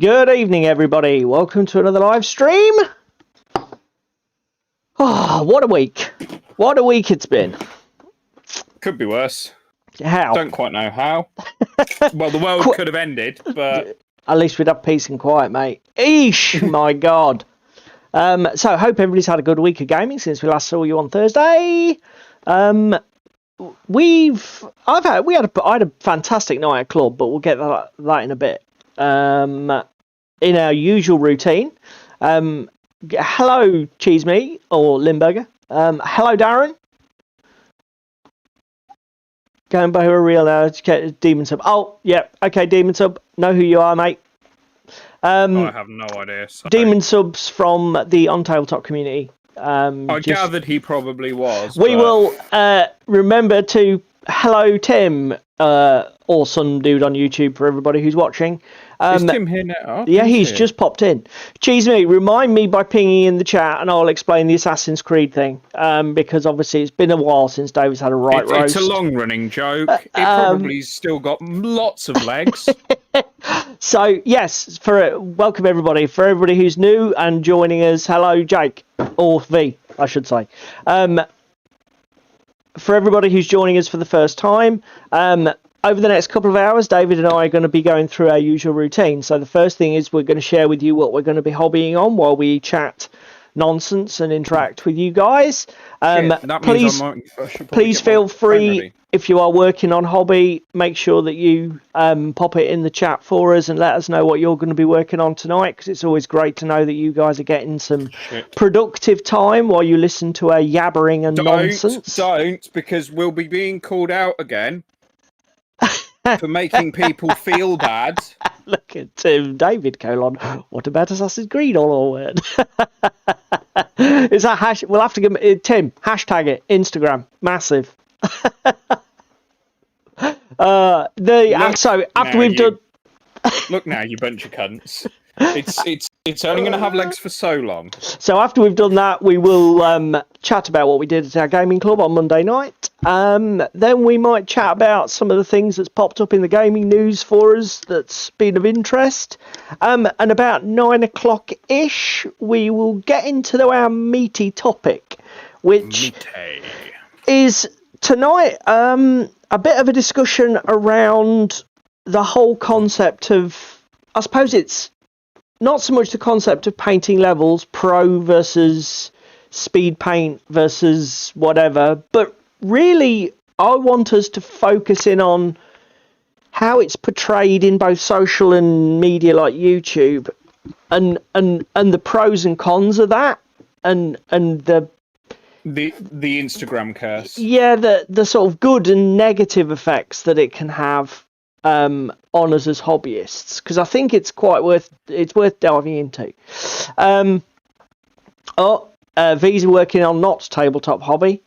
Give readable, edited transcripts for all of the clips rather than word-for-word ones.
Good evening, everybody. Welcome to another live stream. Oh, what a week. What a week it's been. Could be worse. How? Don't quite know how. Well, the world could have ended, but... At least we'd have peace and quiet, mate. Eesh, my God. So, hope everybody's had a good week of gaming since we last saw you on Thursday. I had a fantastic night at club, but we'll get that in a bit. In our usual routine, hello Cheese Me or Limburger. Hello Darren. Going by a real Demon Sub. Oh, yeah, okay, Demon Sub. Know who you are, mate. I have no idea. Sorry. Demon Subs from the OnTableTop community. I gathered he probably was. We will remember to hello Tim, awesome dude on YouTube for everybody who's watching. Is Tim here now? Yeah, he's just popped in. Cheese Me, remind me by pinging in the chat and I'll explain the Assassin's Creed thing. Because obviously it's been a while since David's had a roast. It's a long-running joke. It probably still got lots of legs. So, yes, welcome everybody. For everybody who's new and joining us, hello Jake, or V, I should say. For everybody who's joining us for the first time, over the next couple of hours, David and I are going to be going through our usual routine. So the first thing is we're going to share with you what we're going to be hobbying on while we chat nonsense and interact with you guys. Please feel free, if you are working on hobby, make sure that you pop it in the chat for us and let us know what you're going to be working on tonight, because it's always great to know that you guys are getting some productive time while you listen to our yabbering and nonsense. Don't, because we'll be being called out again for making people feel bad. Look at David : what about Assassin's Creed, all word? Is that hash? We'll have to give Tim, hashtag it, Instagram, massive. So after we've done... Look now, you bunch of cunts. It's only going to have legs for so long. So after we've done that, we will chat about what we did at our gaming club on Monday night. Then we might chat about some of the things that's popped up in the gaming news for us that's been of interest. And about 9 o'clock-ish, we will get into our meaty topic, which is tonight a bit of a discussion around the whole concept of, I suppose it's not so much the concept of painting levels, pro versus speed paint versus whatever, but really I want us to focus in on how it's portrayed in both social and media like YouTube, and the pros and cons of that, and the Instagram curse. Yeah, the sort of good and negative effects that it can have on us as hobbyists, because I think it's worth diving into. V's working on not tabletop hobby.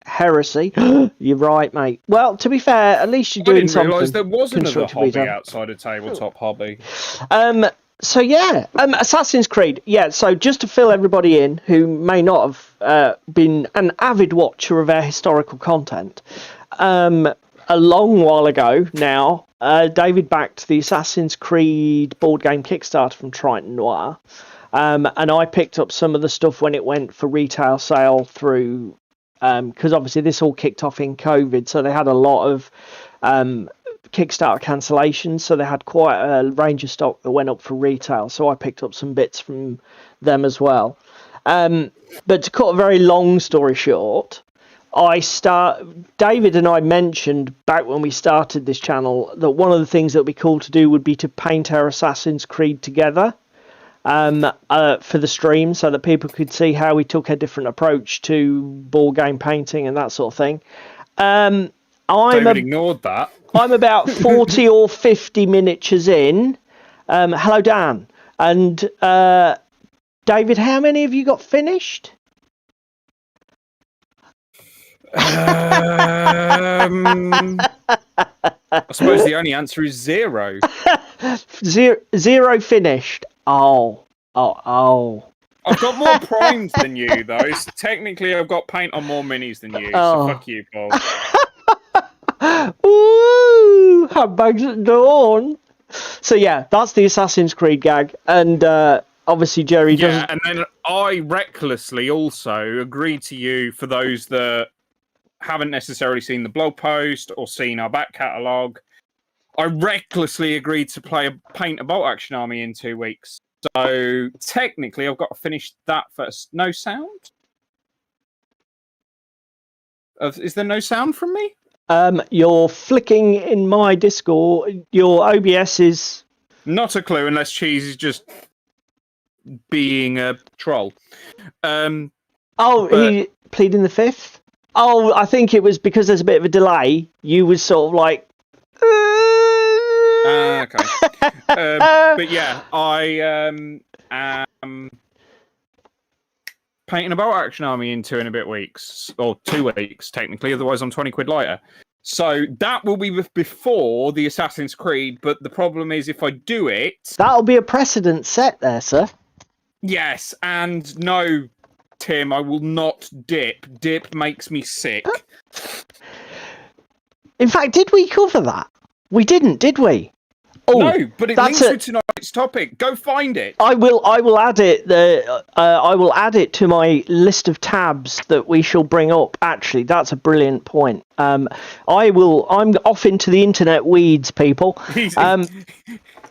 Heresy. You're right, mate. Well, to be fair, at least you're doing something. I didn't realise there was another hobby outside of tabletop hobby. So yeah, Assassin's Creed. Yeah, so just to fill everybody in who may not have been an avid watcher of our historical content, a long while ago now, David backed the Assassin's Creed board game Kickstarter from Triton Noir, and I picked up some of the stuff when it went for retail sale through, because obviously this all kicked off in COVID, so they had a lot of Kickstarter cancellations, so they had quite a range of stock that went up for retail, so I picked up some bits from them as well. But to cut a very long story short, David and I mentioned back when we started this channel that one of the things that would be cool to do would be to paint our Assassin's Creed together for the stream, so that people could see how we took a different approach to board game painting and that sort of thing. David ignored that. I'm about 40 or 50 miniatures in. Hello, Dan. And David, how many have you got finished? I suppose the only answer is 0. Zero finished. Oh. I've got more primed than you, though. Technically, I've got paint on more minis than you, so fuck you, Paul. Ooh, handbags at dawn. So yeah, that's the Assassin's Creed gag, and obviously Jerry doesn't. Yeah, and then I recklessly also agreed to you, for those that haven't necessarily seen the blog post or seen our back catalogue, I recklessly agreed to paint a bolt action army in 2 weeks. So technically, I've got to finish that first. No sound? Is there no sound from me? You're flicking in my Discord. Your OBS is Not a clue, unless Cheese is just being a troll. He pleading the fifth. Oh, I think it was because there's a bit of a delay. You was sort of like. Okay. But yeah, I am painting a bolt action army in 2 and a bit weeks, or 2 weeks technically. Otherwise, I'm 20 quid lighter. So that will be before the Assassin's Creed. But the problem is, if I do it, that'll be a precedent set there, sir. Yes, and no, Tim, I will not dip. Dip makes me sick. In fact, did we cover that? We didn't, did we? Oh, no, but it links with tonight's topic. Go find it. I will add it. I will add it to my list of tabs that we shall bring up. Actually, that's a brilliant point. I'm off into the internet weeds, people.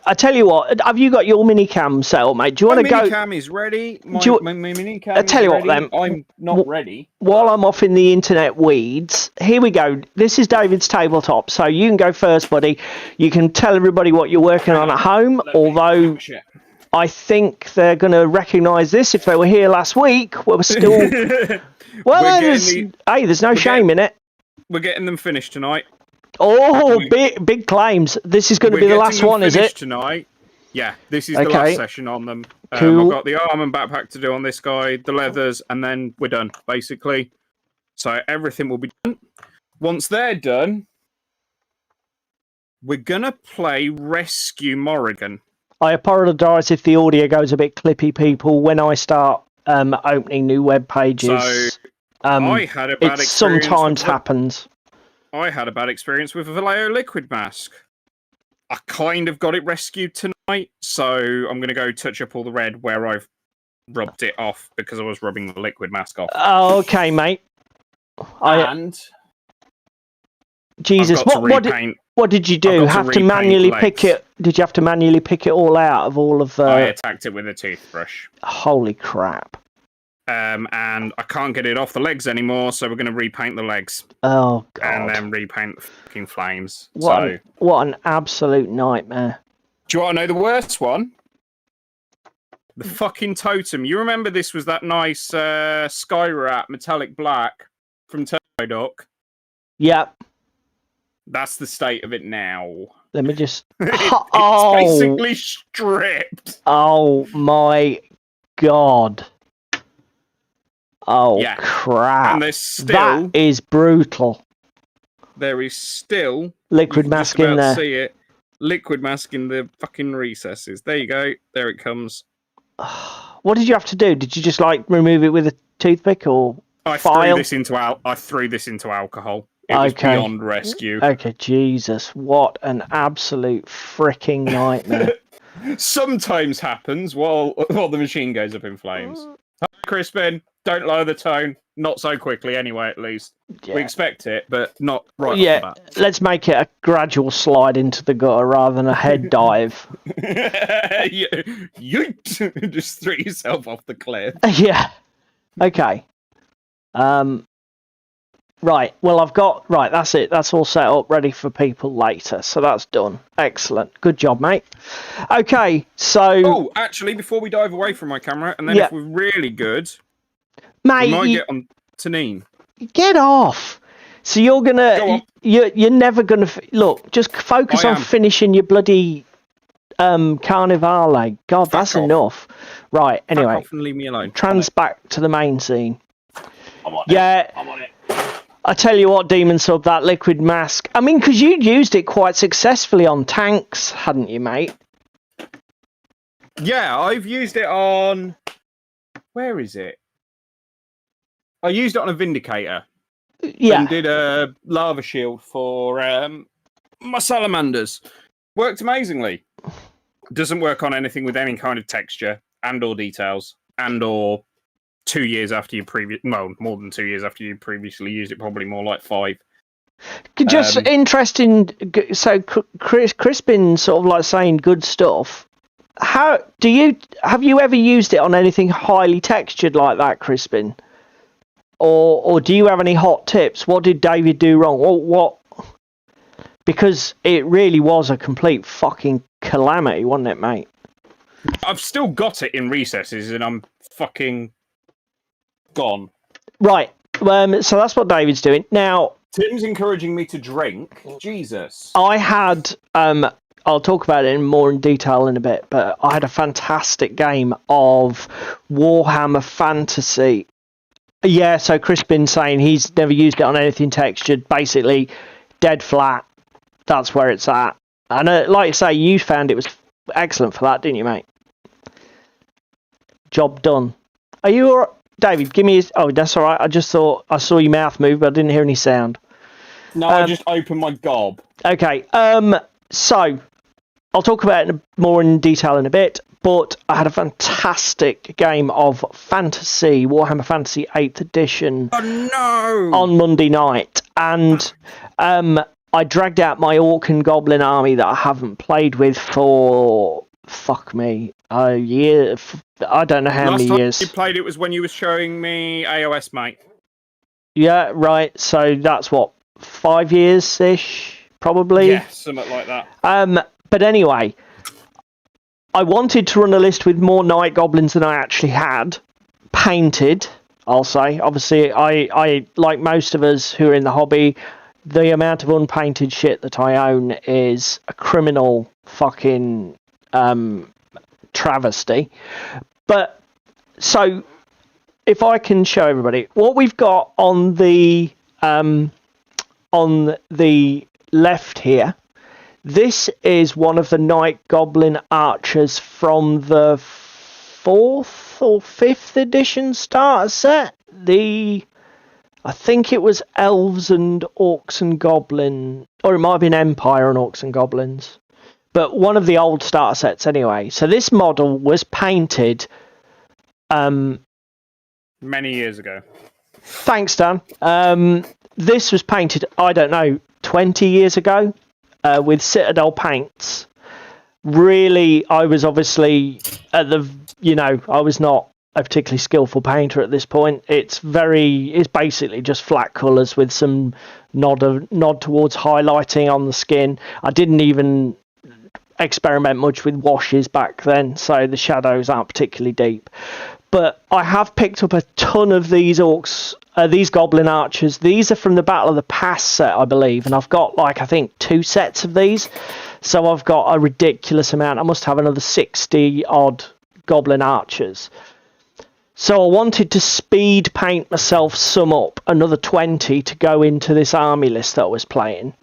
I tell you what, have you got your minicam set up, mate? Do you want to go? My minicam is ready. My minicam I tell you what, then. I'm not ready. While I'm off in the internet weeds, here we go. This is David's tabletop, so you can go first, buddy. You can tell everybody what you're working on at home, although I think they're going to recognise this if they were here last week. We're still... Well, there's no shame in it. We're getting them finished tonight. Oh, big claims. This is going to be the last one, is it? Tonight. Yeah, this is the last session on them. Cool. I've got the arm and backpack to do on this guy, the leathers, and then we're done, basically. So everything will be done. Once they're done, we're going to play Rescue Morrigan. I apologise if the audio goes a bit clippy, people, when I start opening new web pages. So, I had a bad experience. Sometimes happens. I had a bad experience with a Vallejo liquid mask. I kind of got it rescued tonight, so I'm going to go touch up all the red where I've rubbed it off because I was rubbing the liquid mask off. Oh, okay, mate. Jesus, what did you do? Have to manually pick it? Did you have to manually pick it all out of all of? I attacked it with a toothbrush. Holy crap! And I can't get it off the legs anymore, so we're going to repaint the legs. Oh, God. And then repaint the fucking flames. What an absolute nightmare. Do you want to know the worst one? The fucking totem. You remember this was that nice Sky Rat metallic black from Turbo Doc? Yep. That's the state of it now. Let me just... it's basically stripped. Oh, my God. Oh, yeah. Crap. And there's still... That is brutal. There is still... Liquid mask in there. See it. Liquid mask in the fucking recesses. There you go. There it comes. What did you have to do? Did you just, like, remove it with a toothpick or file? I threw this into alcohol. It was beyond rescue. Okay, Jesus. What an absolute freaking nightmare. Sometimes happens while the machine goes up in flames. Hi, Crispin. Don't lower the tone. Not so quickly, anyway, at least. Yeah. We expect it, but not right off the bat. Let's make it a gradual slide into the gutter rather than a head dive. You just threw yourself off the cliff. Yeah. Okay. Right. Well, I've got... Right, that's it. That's all set up, ready for people later. So that's done. Excellent. Good job, mate. Okay, so... Oh, actually, before we dive away from my camera, and then if we're really good... Mate, we might get on Tanine. Get off. So you're gonna, you're never gonna look. Just focus on finishing your bloody Carnevale. God, that's enough. Right. Anyway, off and leave me alone. Back to the main scene. I'm on it. I'm on it. I tell you what, Demon Sub, that liquid mask. I mean, because you'd used it quite successfully on tanks, hadn't you, mate? Yeah, I've used it on. Where is it? I used it on a Vindicator. Yeah. And did a lava shield for my salamanders. Worked amazingly. Doesn't work on anything with any kind of texture and or details and or 2 years after you more than 2 years after you previously used it, probably more like 5. Just interesting. So Crispin sort of like saying good stuff. Have you ever used it on anything highly textured like that, Crispin? Or do you have any hot tips? What did David do wrong? What? Because it really was a complete fucking calamity, wasn't it, mate? I've still got it in recesses, and I'm fucking gone. Right. So that's what David's doing now. Tim's encouraging me to drink. Jesus. I had. I'll talk about it more in detail in a bit, but I had a fantastic game of Warhammer Fantasy. Yeah, so Crispin saying he's never used it on anything textured. Basically, dead flat. That's where it's at. And like I say, you found it was excellent for that, didn't you, mate? Job done. Are you all right? David, give me his... Oh, that's all right. I just thought I saw your mouth move, but I didn't hear any sound. No, I just opened my gob. Okay, so I'll talk about it more in detail in a bit, but I had a fantastic game of Fantasy, Warhammer Fantasy 8th Edition on Monday night. And I dragged out my Orc and Goblin army that I haven't played with for, a year. I don't know how many years. Last time you played it was when you were showing me AOS, mate. Yeah, right. So that's what, 5 years-ish, probably? Yeah, something like that. But anyway, I wanted to run a list with more Night Goblins than I actually had. Painted, I'll say. Obviously, I like most of us who are in the hobby, the amount of unpainted shit that I own is a criminal fucking travesty. But, so, if I can show everybody, what we've got on the left here, this is one of the Night Goblin archers from the 4th or 5th edition starter set. I think it was Elves and Orcs and Goblins, or it might have been Empire and Orcs and Goblins. But one of the old starter sets anyway. So this model was painted... many years ago. Thanks, Dan. This was painted, I don't know, 20 years ago with Citadel paints. Really, I was obviously I was not a particularly skillful painter at this point. It's basically just flat colours with some nod towards highlighting on the skin. I didn't even experiment much with washes back then, so the shadows aren't particularly deep. But I have picked up a ton of these these Goblin Archers. These are from the Battle of the Past set, I believe, and I've got I think 2 sets of these. So I've got a ridiculous amount. I must have another 60 odd Goblin Archers. So I wanted to speed paint myself some up, another 20 to go into this army list that I was playing.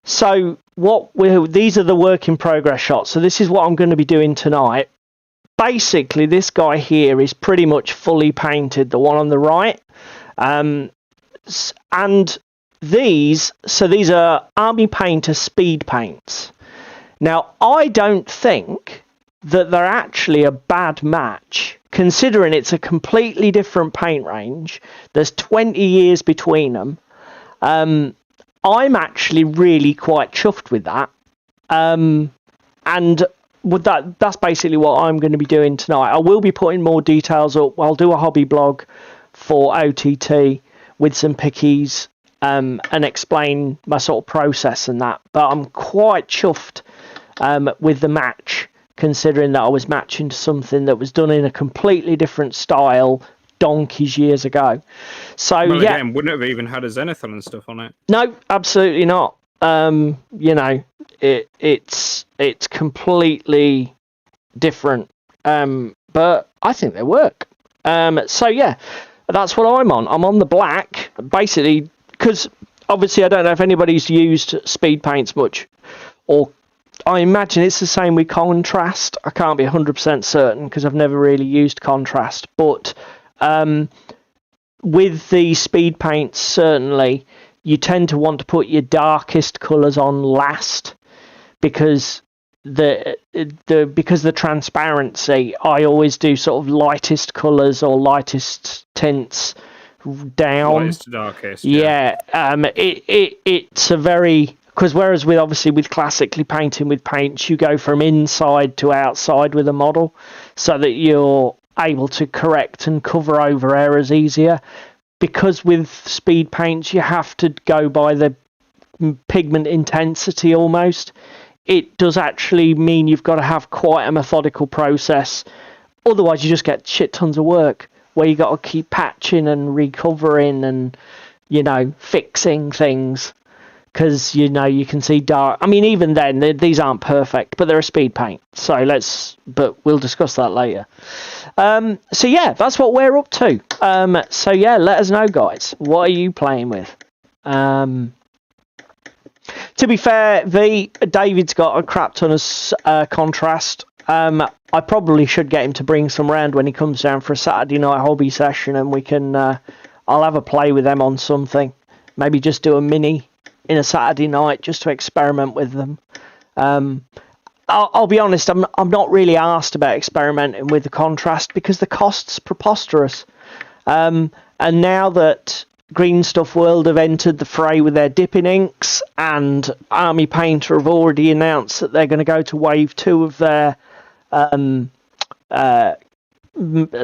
So these are the work in progress shots. So this is what I'm going to be doing tonight. Basically, this guy here is pretty much fully painted, the one on the right. And these are Army Painter speed paints. Now, I don't think that they're actually a bad match, considering it's a completely different paint range. There's 20 years between them. I'm actually really quite chuffed with that. And with that's basically what I'm going to be doing tonight. I will be putting more details up. I'll do a hobby blog for OTT with some pickies and explain my sort of process and that. But I'm quite chuffed with the match, considering that I was matching to something that was done in a completely different style donkeys years ago. So again, wouldn't have even had a Zenithal and stuff on it. No, absolutely not. It's completely different, but I think they work. So yeah, that's what I'm on. I'm on the black, basically, because obviously I don't know if anybody's used speed paints much, or I imagine it's the same with contrast. I can't be 100% certain because I've never really used contrast, but with the speed paints, certainly you tend to want to put your darkest colours on last, because because the transparency, I always do sort of lightest colours or lightest tints down. Lightest to darkest. Yeah. It's a very, because whereas with classically painting with paints, you go from inside to outside with a model, so that you're able to correct and cover over errors easier. Because with speed paints, you have to go by the pigment intensity almost. It does actually mean you've got to have quite a methodical process. Otherwise, you just get shit tons of work where you got to keep patching and recovering and, fixing things. Because, you can see dark. I mean, even then, these aren't perfect, but they're a speed paint. But we'll discuss that later. So yeah, that's what we're up to. So yeah, let us know, guys. What are you playing with? To be fair, David's got a crap ton of contrast. I probably should get him to bring some round when he comes down for a Saturday night hobby session, and we can. I'll have a play with them on something. Maybe just do a mini in a Saturday night just to experiment with them. I'll be honest, I'm not really asked about experimenting with the contrast because the cost's preposterous. And now that Green Stuff World have entered the fray with their dipping inks, and Army Painter have already announced that they're going to go to wave 2 of their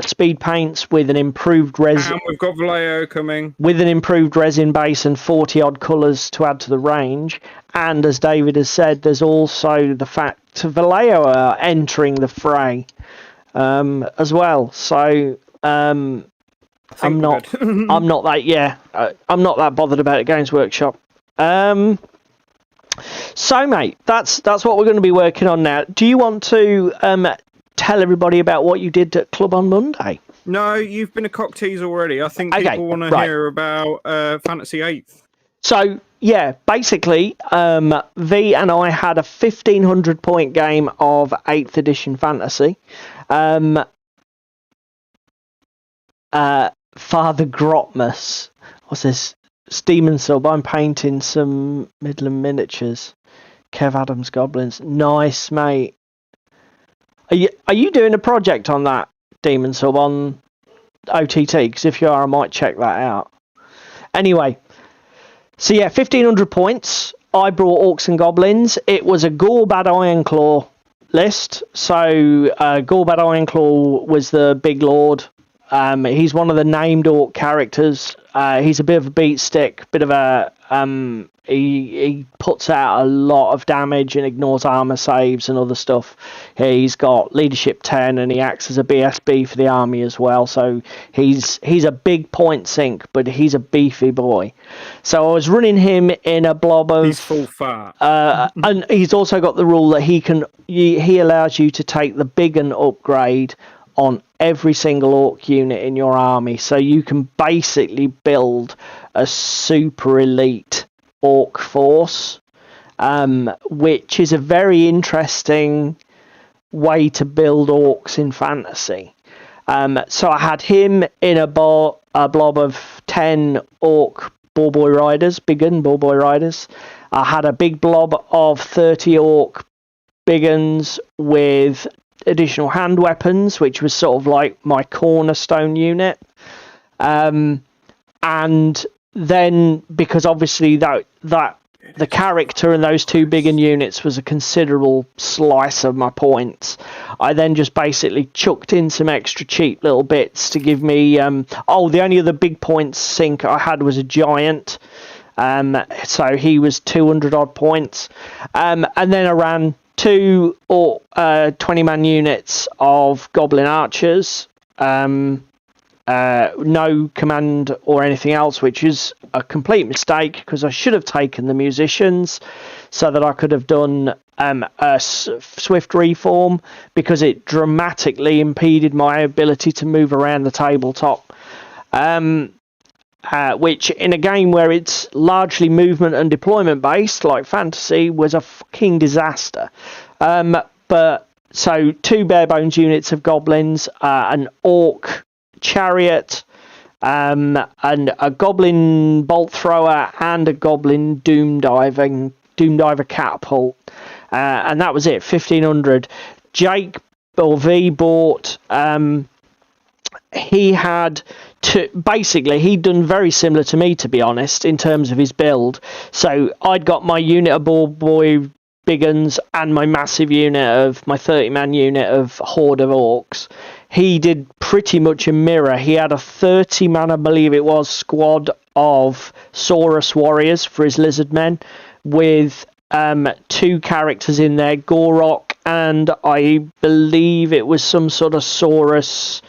speed paints with an improved resin. And we've got Vallejo coming. With an improved resin base and 40 odd colours to add to the range. And as David has said, there's also the fact Vallejo are entering the fray as well. So I'm not that bothered about it, Games Workshop. So mate, that's what we're going to be working on now. Do you want to tell everybody about what you did at Club on Monday? No, you've been a cock tease already. I think people want to hear about Fantasy 8th. So yeah, basically V and I had a 1500 point game of 8th edition Fantasy. Father Grotmus. What's this? Steam Sub. I'm painting some Midland miniatures. Kev Adams Goblins. Nice, mate. Are you doing a project on that, Demon Sub, on OTT? Because if you are, I might check that out. Anyway, so yeah, 1500 points. I brought Orcs and Goblins. It was a Gorbad Ironclaw list. So Gorbad Ironclaw was the big lord. He's one of the named Orc characters. He's a bit of a beat stick, bit of a he puts out a lot of damage and ignores armor saves and other stuff. He's got leadership 10 and he acts as a BSB for the army as well. So he's a big point sink, but he's a beefy boy. So I was running him in a blob of. He's full fat. And he's also got the rule that he allows you to take the big and upgrade on every single Orc unit in your army, so you can basically build a super elite Orc force, which is a very interesting way to build Orcs in Fantasy. So I had him in a blob of 10 Orc Boar Riders, big un Boar Riders. I had a big blob of 30 Orc big uns with additional hand weapons, which was sort of like my cornerstone unit. And then, because obviously that the character and those two bigger units was a considerable slice of my points, I then just basically chucked in some extra cheap little bits to give me the only other big points sink I had was a giant, so he was 200 odd points, and then I ran 2 or 20-man units of Goblin Archers, no command or anything else, which is a complete mistake because I should have taken the musicians so that I could have done a swift reform, because it dramatically impeded my ability to move around the tabletop, which in a game where it's largely movement and deployment based like Fantasy was a fucking disaster. But so 2 bare bones units of goblins, an Orc chariot, and a goblin bolt thrower and a goblin doom diver catapult. and that was it, 1,500. Jake or V bought. He had basically he'd done very similar to me, to be honest, in terms of his build. So I'd got my unit of ball boy big uns and my massive unit of my 30-man unit of horde of orcs. He did pretty much a mirror. He had a 30-man, I believe it was, squad of Saurus warriors for his lizard men, with 2 characters in there, Gorok, and I believe it was some sort of Saurus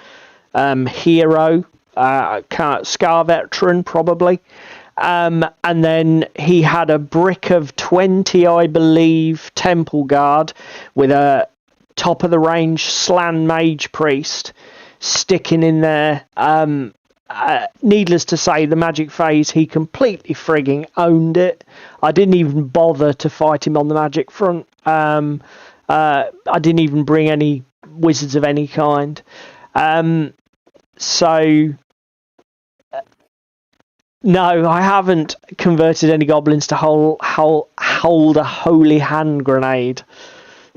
hero, Scar veteran probably. And then he had a brick of 20, I believe, Temple Guard with a top of the range Slan Mage Priest sticking in there. Needless to say, the magic phase, he completely frigging owned it. I didn't even bother to fight him on the magic front. I didn't even bring any wizards of any kind. No, I haven't converted any goblins to hold a holy hand grenade.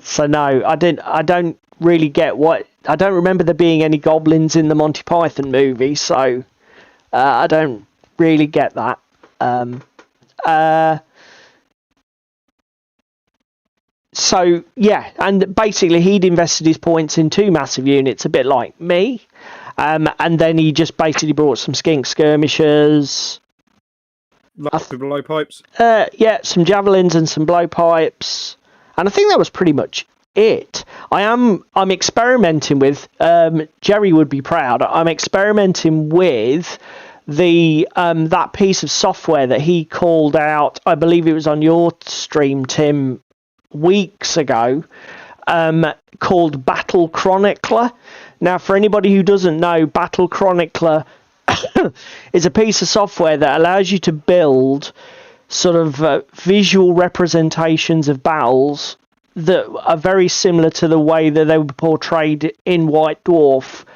So no, I don't really get what. I don't remember there being any goblins in the Monty Python movie, so I don't really get that. So yeah, and basically he'd invested his points in 2 massive units, a bit like me. And then he just basically brought some skink skirmishers. Lots of blowpipes. Yeah, some javelins and some blowpipes. And I think that was pretty much it. I'm experimenting with, Jerry would be proud, I'm experimenting with the that piece of software that he called out, I believe it was on your stream, Tim, weeks ago, called Battle Chronicler. Now, for anybody who doesn't know, Battle Chronicler is a piece of software that allows you to build sort of visual representations of battles that are very similar to the way that they were portrayed in White Dwarf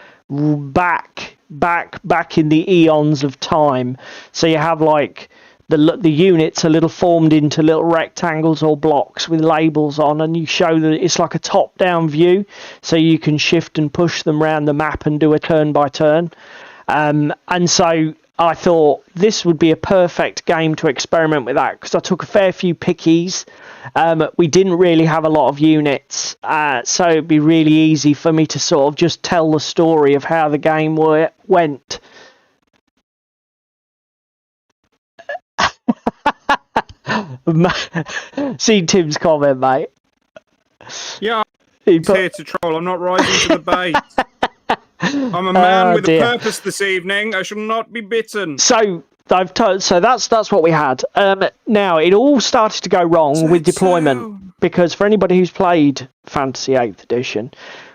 back in the eons of time. So you have like the units are little formed into little rectangles or blocks with labels on, and you show that it's like a top-down view, so you can shift and push them around the map and do a turn by turn. And so I thought this would be a perfect game to experiment with that, because I took a fair few pickies. We didn't really have a lot of units, so it'd be really easy for me to sort of just tell the story of how the game went. See Tim's comment, mate. Yeah, I'm here to troll. I'm not rising to the bait. I'm a man with a purpose this evening. I shall not be bitten. So that's what we had. Now it all started to go wrong with deployment, because for anybody who's played Fantasy 8th Edition,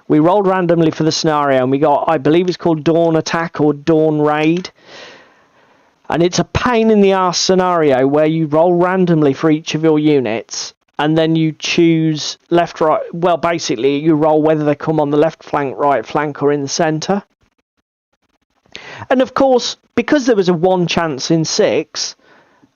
we rolled randomly for the scenario and we got, I believe it's called Dawn Attack or Dawn Raid. And it's a pain in the arse scenario where you roll randomly for each of your units, and then you choose left, right. Well, basically, you roll whether they come on the left flank, right flank, or in the centre. And of course, because there was a 1 chance in 6,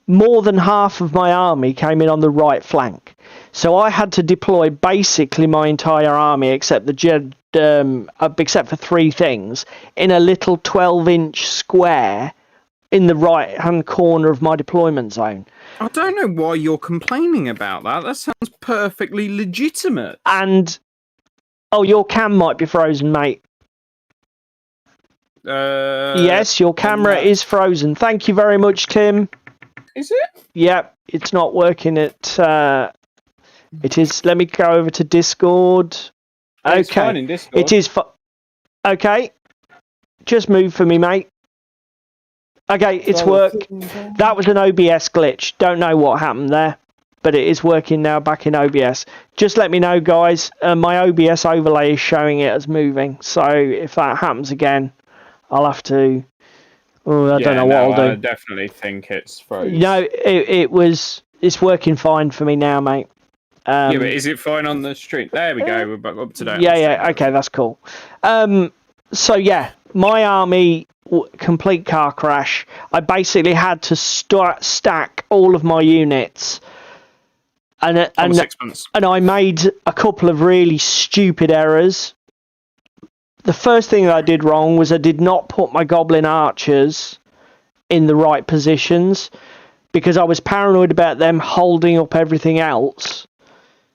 more than half of my army came in on the right flank. So I had to deploy basically my entire army, except except for 3 things, in a little 12-inch square in the right-hand corner of my deployment zone. I don't know why you're complaining about that. That sounds perfectly legitimate. And, your cam might be frozen, mate. Yes, your camera is frozen. Thank you very much, Tim. Is it? Yep, it's not working. It is. Let me go over to Discord. Okay, it's fine in Discord. It is. Okay, just move for me, mate. Okay, it's worked. That was an OBS glitch. Don't know what happened there, but it is working now back in OBS. Just let me know, guys. My OBS overlay is showing it as moving. So if that happens again, I'll have to... I don't know what I'll do. I definitely think it's frozen. No, it's working fine for me now, mate. Yeah, but is it fine on the stream? There we go. We're back up to date. Yeah. Okay, that's cool. So yeah, my army, complete car crash. I basically had to stack all of my units and sixpence. And I made a couple of really stupid errors. The first thing that I did wrong was I did not put my goblin archers in the right positions because I was paranoid about them holding up everything else.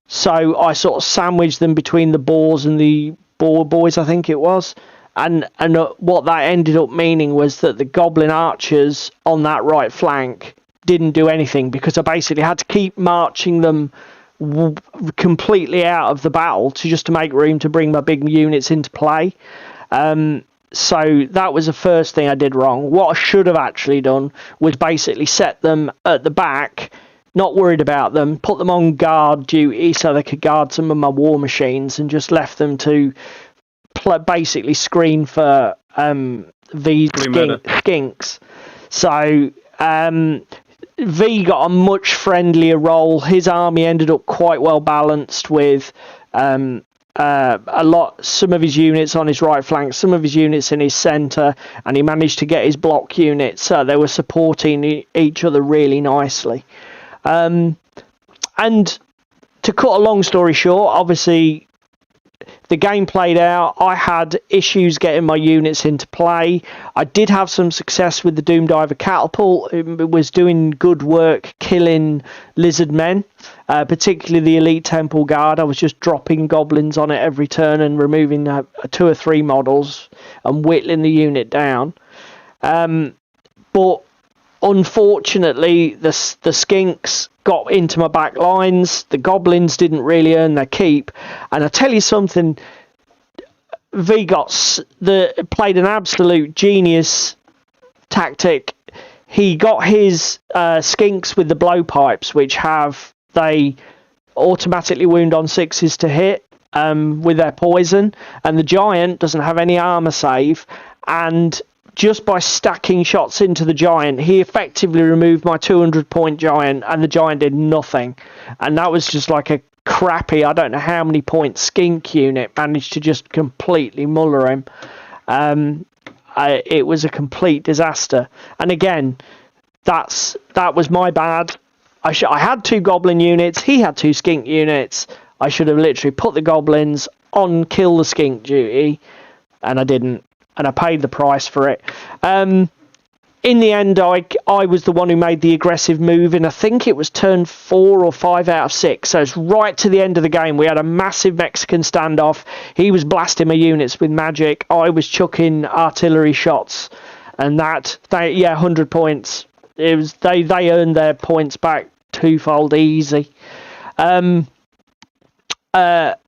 So I sort of sandwiched them between the boars and the boar boys, I think it was. And what that ended up meaning was that the goblin archers on that right flank didn't do anything because I basically had to keep marching them completely out of the battle to make room to bring my big units into play. So that was the first thing I did wrong. What I should have actually done was basically set them at the back, not worried about them, put them on guard duty so they could guard some of my war machines, and just left them to basically screen for these skinks. So V got a much friendlier role. His army ended up quite well balanced with some of his units on his right flank, some of his units in his centre, and he managed to get his block units so they were supporting each other really nicely. And to cut a long story short, obviously the game played out. I had issues getting my units into play. I did have some success with the Doom Diver Catapult. It was doing good work killing lizard men, particularly the Elite Temple Guard. I was just dropping goblins on it every turn and removing 2 or 3 models and whittling the unit down. But unfortunately, the skinks got into my back lines. The goblins didn't really earn their keep. And I tell you something, V played an absolute genius tactic. He got his skinks with the blowpipes, which they automatically wound on 6s to hit with their poison. And the giant doesn't have any armor save. And just by stacking shots into the giant, he effectively removed my 200-point giant, and the giant did nothing. And that was just like a crappy, I don't know how many point skink unit managed to just completely muller him. It was a complete disaster. And again, that was my bad. I had 2 goblin units, he had 2 skink units. I should have literally put the goblins on kill the skink duty, and I didn't. And I paid the price for it. In the end, I was the one who made the aggressive move, and I think it was turn 4 or 5 out of 6. So it's right to the end of the game. We had a massive Mexican standoff. He was blasting my units with magic. I was chucking artillery shots, and 100 points. It was they earned their points back twofold easy.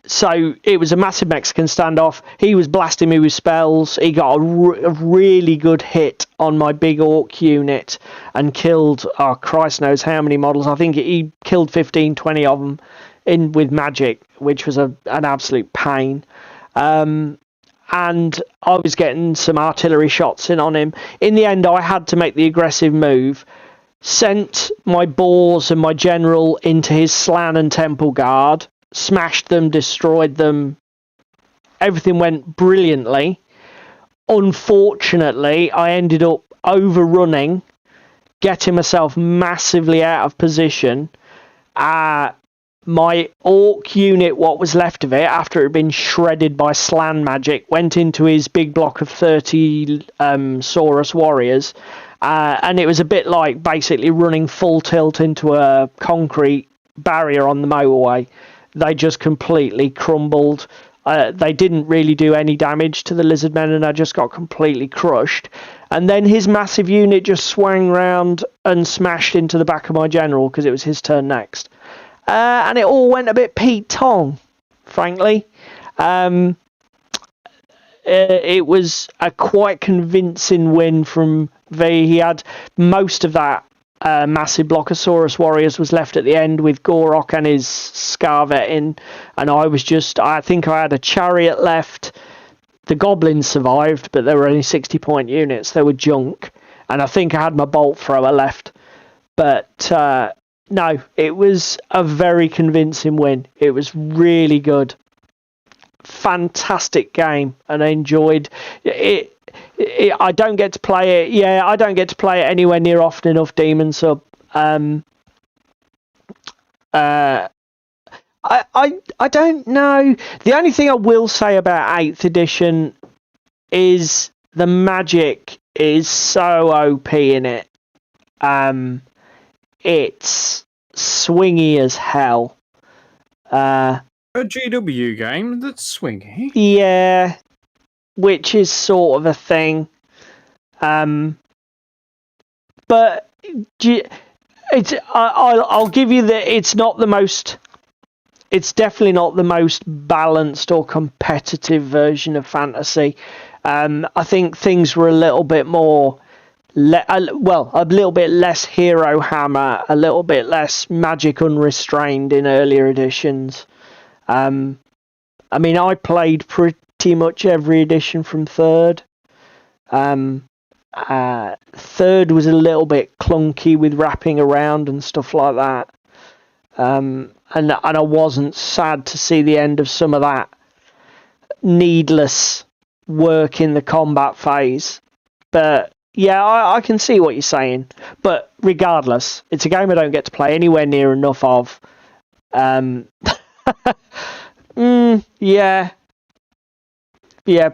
So it was a massive Mexican standoff. He was blasting me with spells. He got a really good hit on my big orc unit and killed, Christ knows how many models. I think he killed 15, 20 of them with magic, which was an absolute pain. And I was getting some artillery shots in on him. In the end, I had to make the aggressive move, sent my boars and my general into his Slan and Temple Guard, smashed them, destroyed them. Everything went brilliantly. Unfortunately, I ended up overrunning, getting myself massively out of position. My orc unit, what was left of it, after it had been shredded by Slan magic, went into his big block of 30 Saurus warriors. And it was a bit like basically running full tilt into a concrete barrier on the motorway. They just completely crumbled. They didn't really do any damage to the lizard men, and I just got completely crushed. And then his massive unit just swung round and smashed into the back of my general because it was his turn next. And it all went a bit Pete Tong, frankly. It was a quite convincing win from V. He had most of that massive Blockosaurus warriors was left at the end with Gorok and his Scarvet in, and I think I had a chariot left. The goblins survived, but they were only 60-point units. They were junk, and I think I had my bolt thrower left. But no, it was a very convincing win. It was really good. Fantastic game, and I enjoyed it. I don't get to play it. Yeah, I don't get to play it anywhere near often enough, Demon Sub. I don't know. The only thing I will say about 8th edition is the magic is so OP in it. It's swingy as hell. A GW game that's swingy. Yeah, which is sort of a thing. But I'll give you that it's not the most. It's definitely not the most balanced or competitive version of fantasy. I think things were a little bit more, a little bit less hero hammer, a little bit less magic unrestrained in earlier editions. I mean, I played pretty much every edition from 3rd. 3rd was a little bit clunky with wrapping around and stuff like that. And I wasn't sad to see the end of some of that needless work in the combat phase. But yeah, I can see what you're saying. But regardless, it's a game I don't get to play anywhere near enough of. Yeah,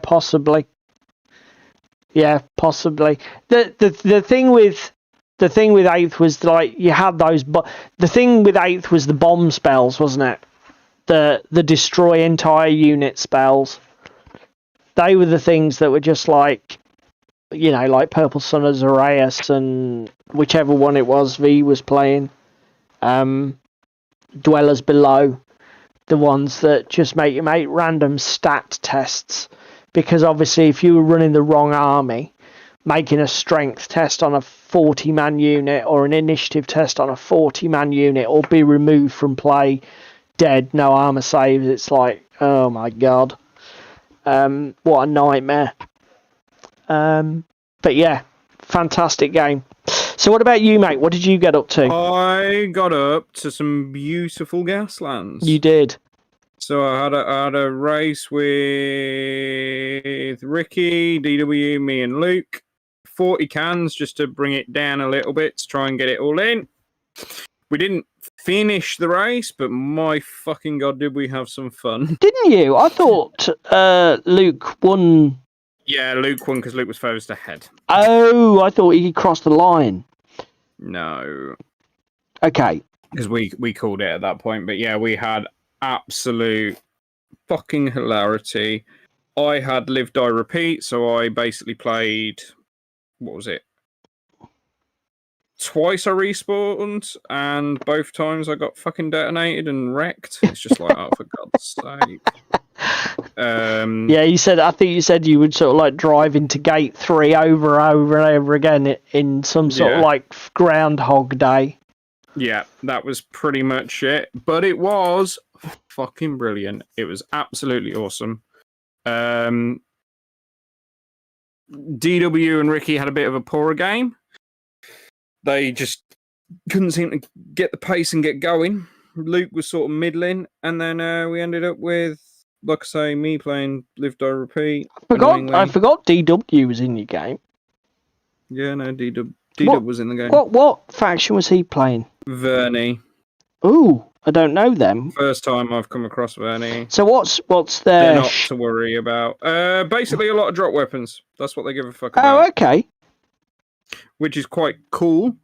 possibly. Yeah, possibly. The thing with 8th was like you had those, but the thing with 8th was the bomb spells, wasn't it? The destroy entire unit spells. They were the things that were just like, like Purple Sun of Zaraeus and whichever one it was V was playing. Dwellers Below, the ones that just make you make random stat tests, because obviously if you were running the wrong army, making a strength test on a 40-man unit or an initiative test on a 40-man unit or be removed from play, dead, no armor saves, it's like, oh my god. What a nightmare. But yeah, fantastic game. So what about you, mate? What did you get up to? I got up to some beautiful Gaslands. You did. So I had a race with Ricky, DW, me and Luke. 40 cans just to bring it down a little bit to try and get it all in. We didn't finish the race, but my fucking god, did we have some fun. Didn't you? I thought Luke won. Yeah, Luke won because Luke was furthest ahead. Oh, I thought he crossed the line. No. Okay. Because we called it at that point. But yeah, we had absolute fucking hilarity. I had Live, Die, Repeat, so I basically played... What was it? Twice I respawned, and both times I got fucking detonated and wrecked. It's just like, oh, for God's sake. Yeah, I think you said you would sort of like drive into gate 3 over and over and over again in some sort of like Groundhog Day. Yeah, that was pretty much it. But it was fucking brilliant. It was absolutely awesome. DW and Ricky had a bit of a poorer game. They just couldn't seem to get the pace and get going. Luke was sort of middling, and then we ended up with, like I say, me playing Live, Die, Repeat. I forgot DW was in your game. Yeah, no, DW was in the game. What faction was he playing? Vernie. Ooh, I don't know them. First time I've come across Vernie. So what's their... They're not to worry about. Basically, a lot of drop weapons. That's what they give a fuck about. Oh, okay. Which is quite cool.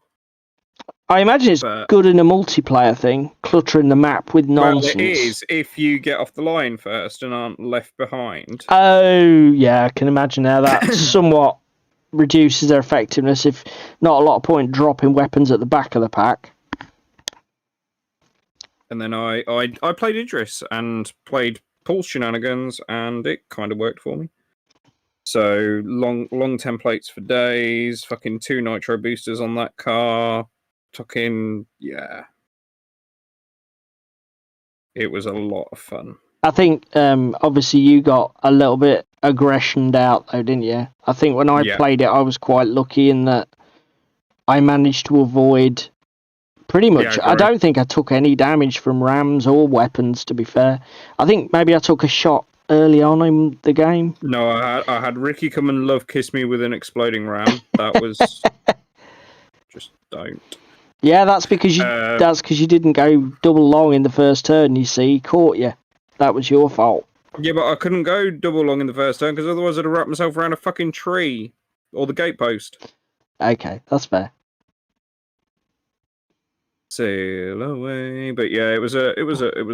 I imagine it's good in a multiplayer thing, cluttering the map with nonsense. Well, it is if you get off the line first and aren't left behind. Oh, yeah, I can imagine how that somewhat reduces their effectiveness, if not a lot of point dropping weapons at the back of the pack. And then I played Idris and played Paul's shenanigans, and it kind of worked for me. So long templates for days, fucking 2 nitro boosters on that car, yeah. It was a lot of fun. I think obviously you got a little bit aggressioned out though, didn't you? I think when I played it, I was quite lucky in that I managed to avoid pretty much. Yeah, I don't think I took any damage from rams or weapons, to be fair. I think maybe I took a shot early on in the game. No, I had Ricky come and love kiss me with an exploding ram. That was just don't. Yeah, that's because you didn't go double long in the first turn. You see, he caught you. That was your fault. Yeah, but I couldn't go double long in the first turn because otherwise I'd have wrapped myself around a fucking tree or the gatepost. Okay, that's fair. Sail away, but yeah, it was a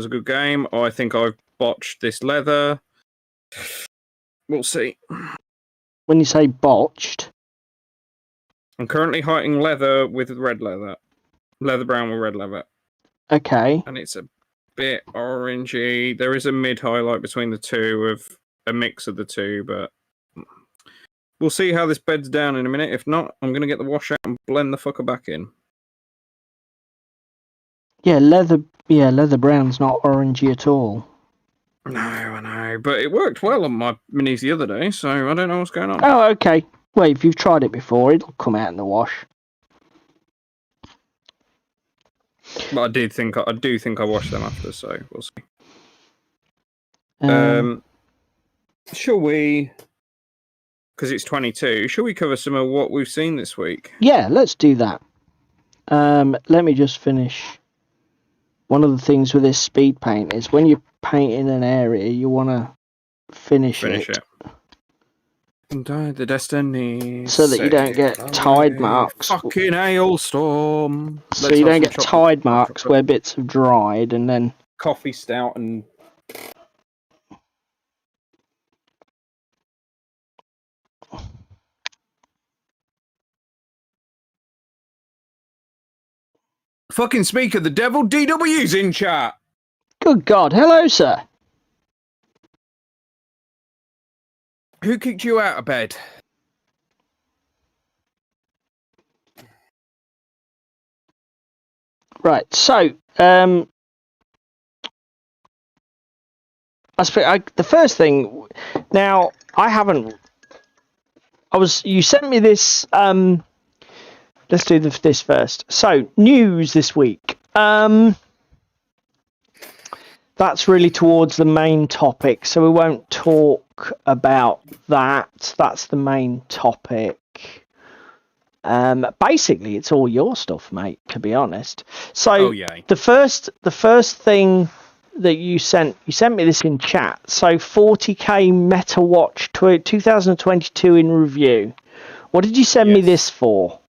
good game. I think I've botched this leather. We'll see. When you say botched, I'm currently hiding leather with red leather, leather brown with red leather. Okay. And it's a bit orangey. There is a mid highlight between the two of a mix of the two, but we'll see how this beds down in a minute. If not, I'm gonna get the wash out and blend the fucker back in. Yeah, leather brown's not orangey at all. No, I know, but it worked well on my minis the other day, so I don't know what's going on. Oh, okay. Well, if you've tried it before, it'll come out in the wash. But I do think I washed them after, so we'll see. Shall we? Because it's 22. Shall we cover some of what we've seen this week? Yeah, let's do that. Let me just finish. One of the things with this speed paint is when you're painting an area, you want to finish it. The destiny. So that you don't get tide marks. Fucking hailstorm. So you don't get tide marks where bits have dried and then... Coffee stout and... Fucking speaker, the devil DW's in chat. Good God, hello, sir. Who kicked you out of bed? Right, so the first thing. Now you sent me this. Let's do this first. So news this week. That's really towards the main topic, so we won't talk about that. That's the main topic. Basically, it's all your stuff, mate, to be honest. So the first thing that you sent me this in chat. So 40k Metawatch 2022 in review. What did you send me this for?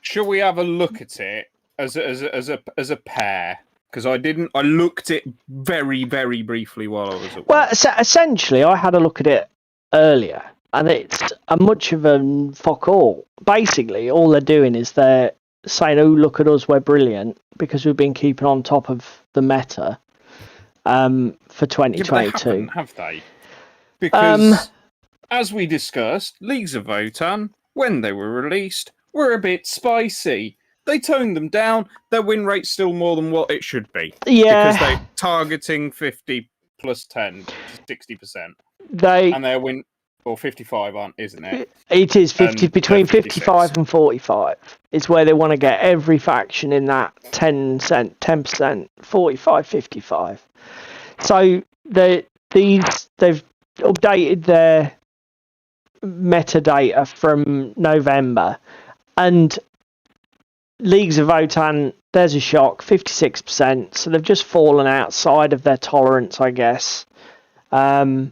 Shall we have a look at it as a pair? Because I looked it very, very briefly while I was at work. Well, essentially, I had a look at it earlier, and it's a much of a fuck all. Basically, all they're doing is they're saying, "Oh, look at us, we're brilliant," because we've been keeping on top of the meta for 2022. Yeah, have they? Because, as we discussed, Leagues of Votann, when they were released, were a bit spicy. They toned them down. Their win rate's still more than what it should be. Yeah. Because they're targeting 50 plus 10 to 60%. And their win... Or 55, isn't it? It is 50, between 55 and 45. It's where they want to get every faction in that 10%, 45, 55. So they've updated their metadata from November, and Leagues of Votann, there's a shock, 56%. So they've just fallen outside of their tolerance, I guess. I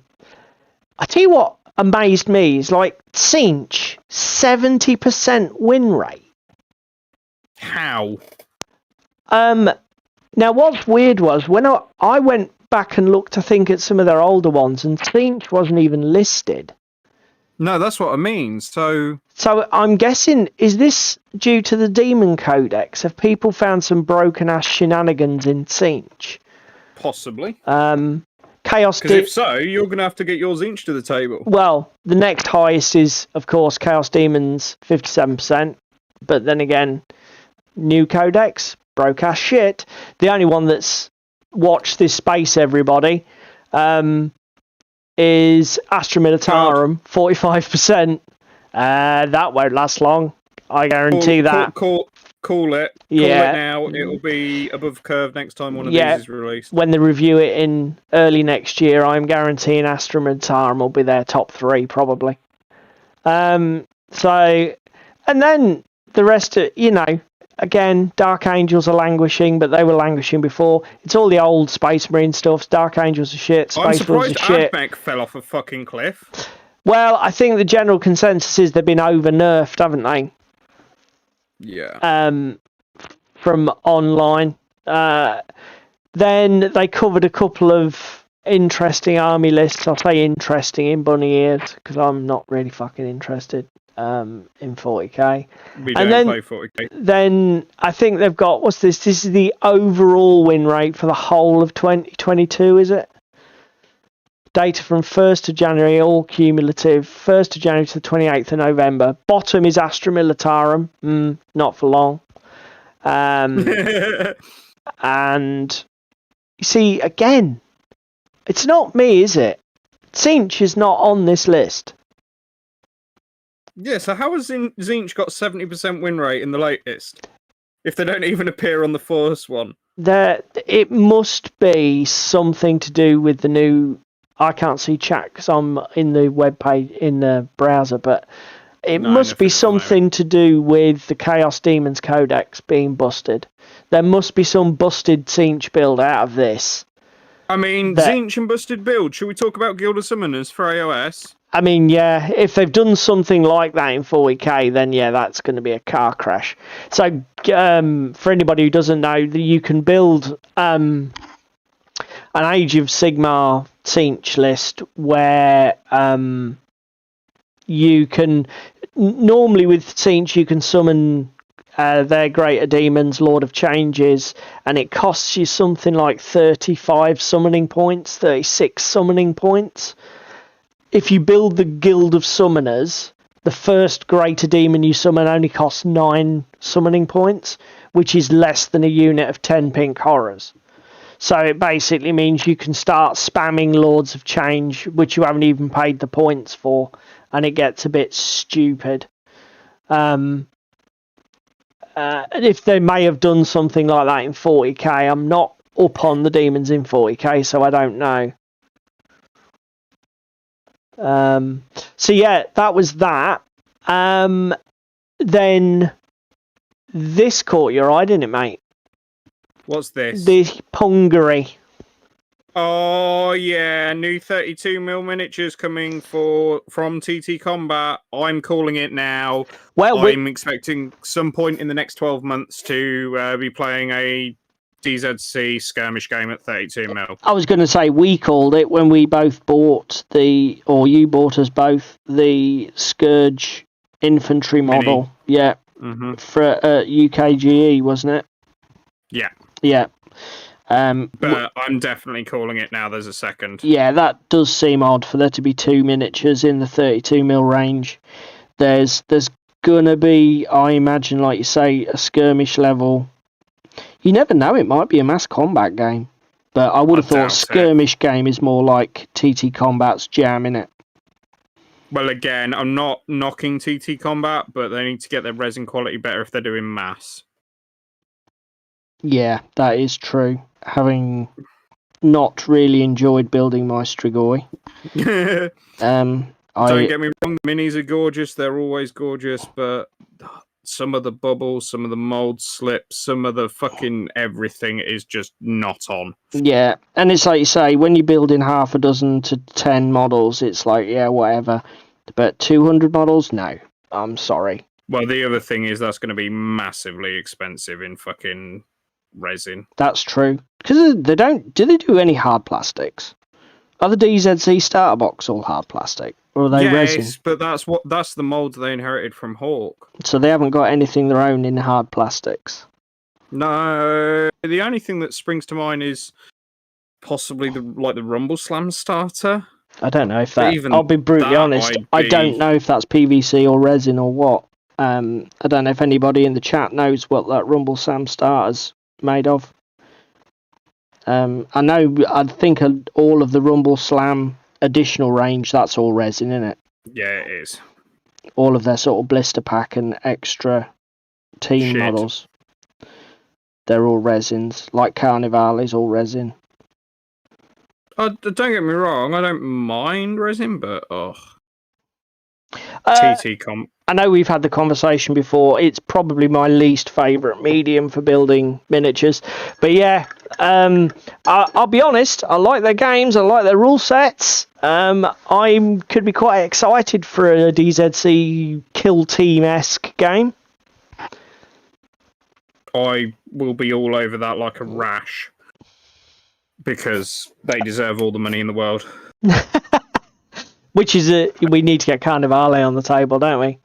tell you what amazed me is like Cinch, 70% win rate. How? Now what's weird was when I went back and looked, I think, at some of their older ones, and Cinch wasn't even listed. No, that's what I mean. So I'm guessing, is this due to the Demon Codex? Have people found some broken ass shenanigans in Cinch? Possibly. Chaos. Because if so, you're going to have to get your Zinch to the table. Well, the next highest is, of course, Chaos Demons, 57%. But then again, new Codex, broke ass shit. The only one that's watched this space, everybody, is Astra Militarum, 45%. That won't last long. I guarantee that. Call it. Yeah. Call it now. It'll be above curve next time one of these is released. When they review it in early next year, I'm guaranteeing Astra Militarum will be their top 3, probably. And then the rest of, again, Dark Angels are languishing, but they were languishing before. It's all the old Space Marine stuff. Dark Angels are shit. Space Wolves are shit. Admech fell off a fucking cliff. Well, I think the general consensus is they've been over-nerfed, haven't they? Yeah. From online. Then they covered a couple of interesting army lists. I'll say interesting in bunny ears, because I'm not really fucking interested in 40k. We don't play 40k. Then I think they've got, what's this? This is the overall win rate for the whole of 2022, is it? Data from 1st of January, all cumulative, 1st of January to the 28th of November. Bottom is Astra Militarum, not for long. And you see, again, it's not me, is it? Tzeentch is not on this list. Yeah, so how has Tzeentch got 70% win rate in the latest? If they don't even appear on the first one. It must be something to do with the new... I can't see chat because I'm in the web page, in the browser, but it must be something to do with the Chaos Demons Codex being busted. There must be some busted Tzeentch build out of this. I mean, Tzeentch and busted build. Should we talk about Guild of Summoners for AOS? I mean, yeah, if they've done something like that in 40k, then yeah, that's going to be a car crash. So, for anybody who doesn't know, you can build an Age of Sigmar Tzeentch list where you can... Normally with Tzeentch, you can summon their Greater Demons, Lord of Changes, and it costs you something like 35 summoning points, 36 summoning points. If you build the Guild of Summoners, the first Greater Demon you summon only costs 9 summoning points, which is less than a unit of 10 pink horrors. So it basically means you can start spamming Lords of Change, which you haven't even paid the points for, and it gets a bit stupid. If they may have done something like that in 40k, I'm not up on the demons in 40k, so I don't know. So yeah, that was that. Then this caught your eye, didn't it, mate? What's this? The Punga. Oh yeah, new 32mm miniatures coming from TT Combat. I'm calling it now. Well, I'm expecting some point in the next 12 months to be playing a DZC skirmish game at 32mm. I was going to say we called it when we both bought or you bought us both the Scourge infantry model. Mini. Yeah, for UKGE, wasn't it? Yeah. Yeah. But I'm definitely calling it now. There's a second. Yeah, that does seem odd for there to be 2 miniatures in the 32mm range. There's gonna be, I imagine, like you say, a skirmish level. You never know, it might be a mass combat game. But I would have thought skirmish game is more like TT Combat's jam, innit? Well, again, I'm not knocking TT Combat, but they need to get their resin quality better if they're doing mass. Yeah, that is true. Having not really enjoyed building my Strigoi. Don't get me wrong, minis are gorgeous. They're always gorgeous, but some of the bubbles, some of the mold slips, some of the fucking everything is just not on. Yeah, and it's like you say, when you're building half a dozen to 10 models, it's like, yeah, whatever. But 200 models? No, I'm sorry. Well, the other thing is that's going to be massively expensive in fucking resin. That's true. Because they don't... Do they do any hard plastics? Are the DZC starter box all hard plastic? Or are they resin? Yes, but that's the molds they inherited from Hawk. So they haven't got anything their own in hard plastics? No. The only thing that springs to mind is possibly the Rumble Slam starter. I don't know if that... I'll be brutally honest. I don't know if that's PVC or resin or what. I don't know if anybody in the chat knows what that Rumble Slam starter's made of. I think all of the Rumble Slam additional range, that's all resin, isn't it? Yeah, it is. All of their sort of blister pack and extra team models. They're all resins. Like Carnevale is all resin. Don't get me wrong, I don't mind resin, but TT comp. I know we've had the conversation before. It's probably my least favourite medium for building miniatures. But yeah, I'll be honest. I like their games. I like their rule sets. I could be quite excited for a DZC Kill Team-esque game. I will be all over that like a rash. Because they deserve all the money in the world. Which is we need to get Carnevale on the table, don't we?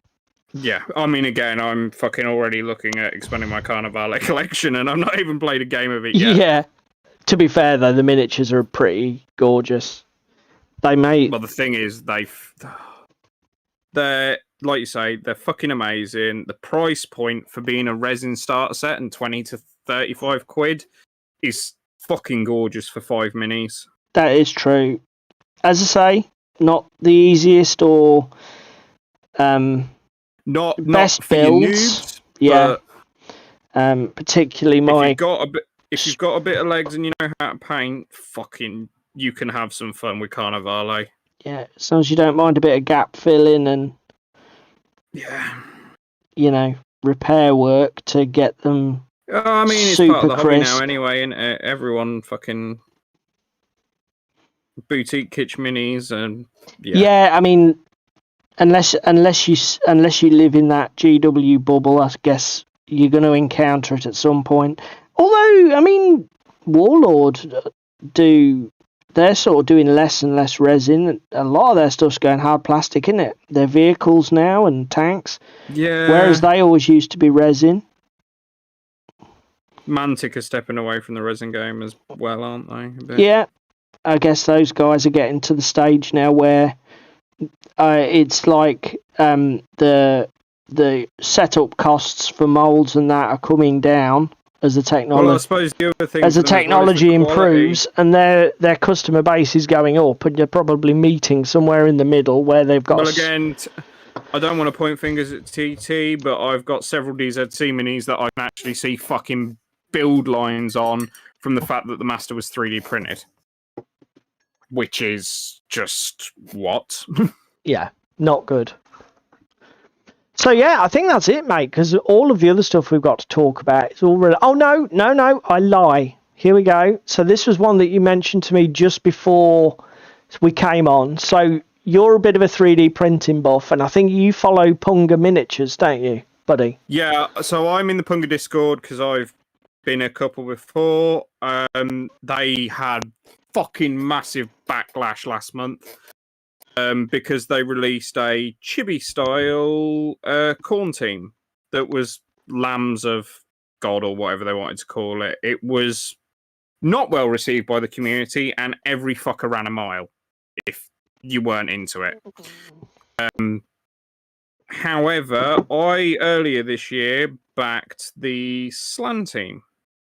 Yeah, I mean, again, I'm fucking already looking at expanding my Carnevale collection, and I've not even played a game of it yet. Yeah. To be fair, though, the miniatures are pretty gorgeous. They may. Well, the thing is, they're like you say, they're fucking amazing. The price point for being a resin starter set and 20 to 35 quid is fucking gorgeous for 5 minis. That is true. As I say, not the easiest or not best for your builds. noobs, Yeah. Particularly my. If you've got a bit of legs and you know how to paint, fucking, you can have some fun with Carnevale. Yeah, as long as you don't mind a bit of gap filling and. Yeah. You know, repair work to get them. I mean, it's part of the hobby now anyway, and everyone fucking boutique kitsch minis and yeah. I mean, unless you live in that GW bubble, I guess you're going to encounter it at some point. Although, I mean, Warlord they're sort of doing less and less resin. A lot of their stuff's going hard plastic, isn't it? Their vehicles now and tanks. Yeah. Whereas they always used to be resin. Mantic are stepping away from the resin game as well, aren't they? A bit? Yeah, I guess those guys are getting to the stage now where it's like the setup costs for molds and that are coming down as the technology. Well, I suppose the other thing as the technology improves and their customer base is going up, and you're probably meeting somewhere in the middle where they've got. Well, again, I don't want to point fingers at TT, but I've got several DZC minis that I can actually see fucking build lines on from the fact that the master was 3D printed, which is just what? Yeah, not good. So yeah, I think that's it, mate, because all of the other stuff we've got to talk about is all really... Oh, no, I lie. Here we go. So this was one that you mentioned to me just before we came on. So you're a bit of a 3D printing buff, and I think you follow Punga Miniatures, don't you, buddy? Yeah, so I'm in the Punga Discord because I've been a couple before. They had fucking massive backlash last month because they released a chibi-style corn team that was Lambs of God or whatever they wanted to call it. It was not well received by the community, and every fucker ran a mile if you weren't into it. However, I earlier this year backed the Slan team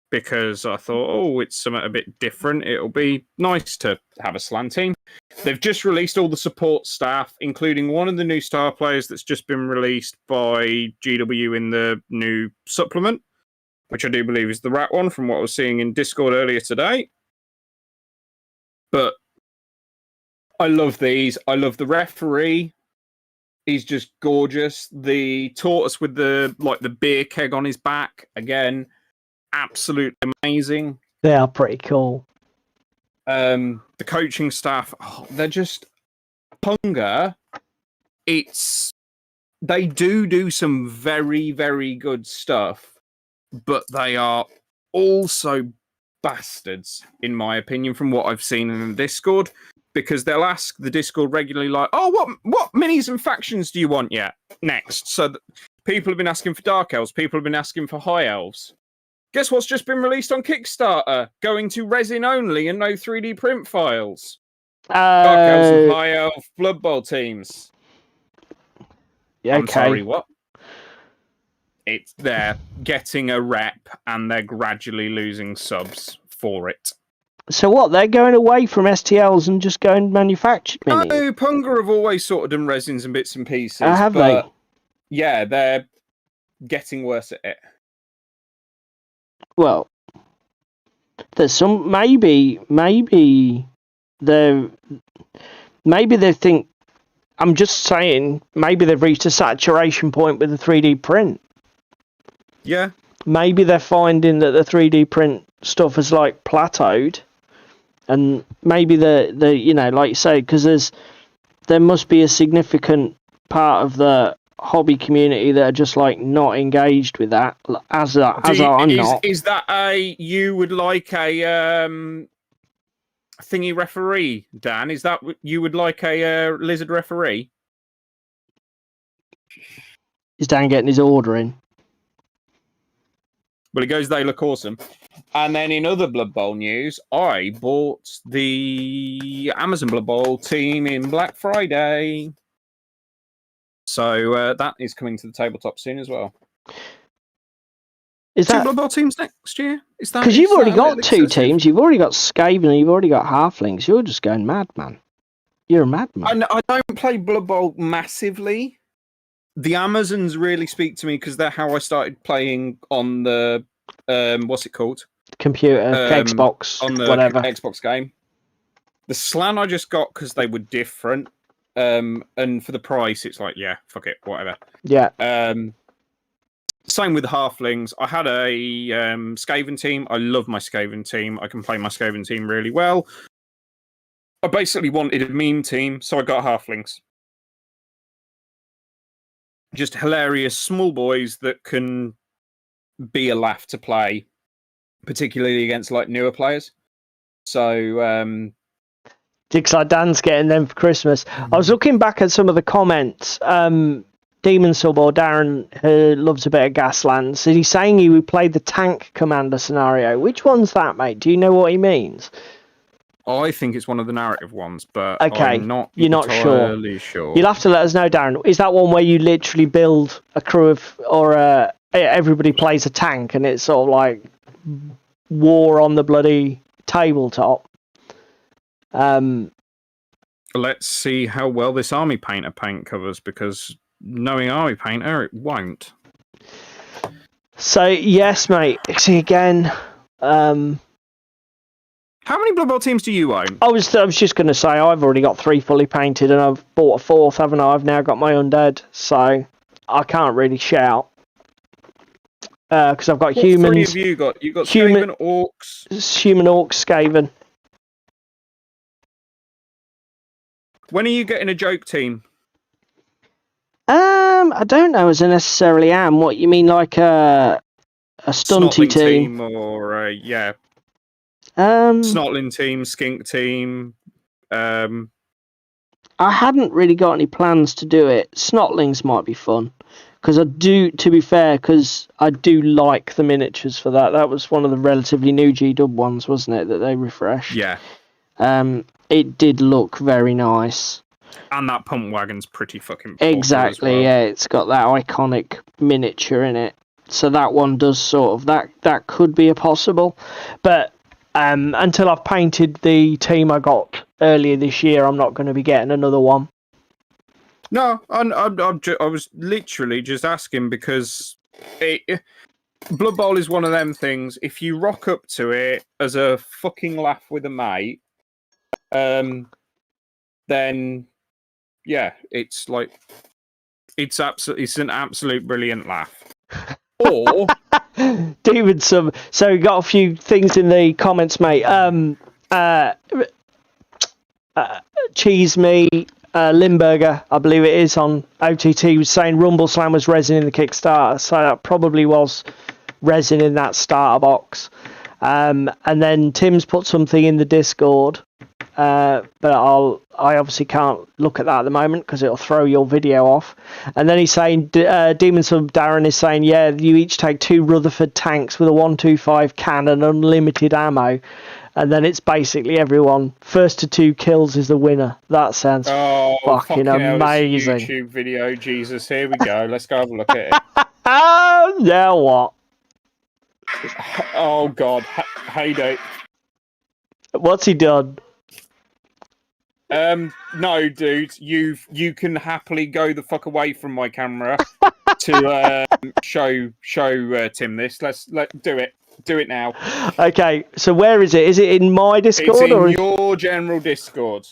because I thought, oh, it's something a bit different. It'll be nice to have a Slan team. They've just released all the support staff, including one of the new star players that's just been released by GW in the new supplement, which I do believe is the rat one from what I was seeing in Discord earlier today. But I love these. I love the referee. He's just gorgeous. The tortoise with the beer keg on his back, again, absolutely amazing. They are pretty cool. The coaching staff, they're just Punga. They do some very, very good stuff, but they are also bastards, in my opinion, from what I've seen in the Discord. Because they'll ask the Discord regularly, like, oh, what minis and factions do you want yet? Next. So people have been asking for Dark Elves. People have been asking for High Elves. Guess what's just been released on Kickstarter? Going to resin only and no 3D print files. Dark Elves and High Elf Blood Bowl teams. Yeah, okay. I'm sorry, what? They're getting a rep and they're gradually losing subs for it. So what, they're going away from STLs and just going manufactured minis? No, Punga have always sort of done resins and bits and pieces. Have they? Yeah, they're getting worse at it. Well, there's some... Maybe they think I'm just saying, maybe they've reached a saturation point with the 3D print. Yeah. Maybe they're finding that the 3D print stuff has like plateaued, and maybe the you know, like you say, because there must be a significant part of the hobby community that are just like not engaged with that. I'm not. Is that you would like a thingy referee, Dan? Is that you would like a lizard referee? Is Dan getting his order in? Well, it goes, they look awesome. And then in other Blood Bowl news, I bought the Amazon Blood Bowl team in Black Friday. So that is coming to the tabletop soon as well. Is two that Blood Bowl teams next year? Is that because you've already got two excessive? teams? You've already got Skaven and you've already got Halflings. You're just going mad, man. You're a madman. I don't play Blood Bowl massively. The Amazons really speak to me because they're how I started playing on the what's it called? Computer, Xbox, on the whatever. Xbox game. The Slan I just got because they were different, and for the price, it's like, yeah, fuck it, whatever. Yeah. Same with Halflings. I had a Skaven team. I love my Skaven team. I can play my Skaven team really well. I basically wanted a meme team, so I got Halflings. Just hilarious small boys that can be a laugh to play, particularly against like newer players. So Looks like Dan's getting them for Christmas. I was looking back at some of the comments. Demon Sub or Darren, who loves a bit of Gaslands, is he saying he would play the tank commander scenario? Which one's that, mate? Do you know what he means? I think it's one of the narrative ones, but okay, I'm not you're not entirely sure. You'll have to let us know, Darren. Is that one where you literally build a crew of, or everybody plays a tank and it's sort of like war on the bloody tabletop? Let's see how well this Army Painter paint covers, because knowing Army Painter, it won't. So, yes, mate. See, again... How many Blood Bowl teams do you own? I was just going to say, I've already got 3 fully painted and I've bought a 4th, haven't I? I've now got my Undead, so I can't really shout. Because I've got what humans... What 3 have you got? You've got Skaven, Orcs... Human, Orcs, Skaven. When are you getting a joke team? I don't know as I necessarily am. What you mean, like a stunty team? Or yeah. Snotling team, skink team. I hadn't really got any plans to do it. Snotlings might be fun. Because I do, to be fair, because I do like the miniatures for that. That was one of the relatively new G-Dub ones, wasn't it, that they refreshed? Yeah. It did look very nice. And that pump wagon's pretty fucking exactly, as well. Yeah. It's got that iconic miniature in it. So that one does sort of... That could be a possible. But... until I've painted the team I got earlier this year, I'm not going to be getting another one. No, I was literally just asking because Blood Bowl is one of them things. If you rock up to it as a fucking laugh with a mate, then yeah, it's like it's an absolute brilliant laugh. Or David, so we got a few things in the comments, mate. Cheese Me, Limburger, I believe it is, on OTT, was saying Rumble Slam was resin in the Kickstarter, so that probably was resin in that starter box. And then Tim's put something in the Discord, but I obviously can't look at that at the moment because it'll throw your video off. And then he's saying, Demon Sub Darren is saying, yeah, you each take 2 Rutherford tanks with a 125 cannon, unlimited ammo. And then it's basically everyone. First to 2 kills is the winner. That sounds fucking amazing. YouTube video, Jesus. Here we go. Let's go have a look at it. Now what? Oh God, heyday. What's he done? No, dude. You can happily go the fuck away from my camera to show Tim this. Let's do it. Do it now. Okay, so where is it? Is it in my Discord? It's in your general Discord.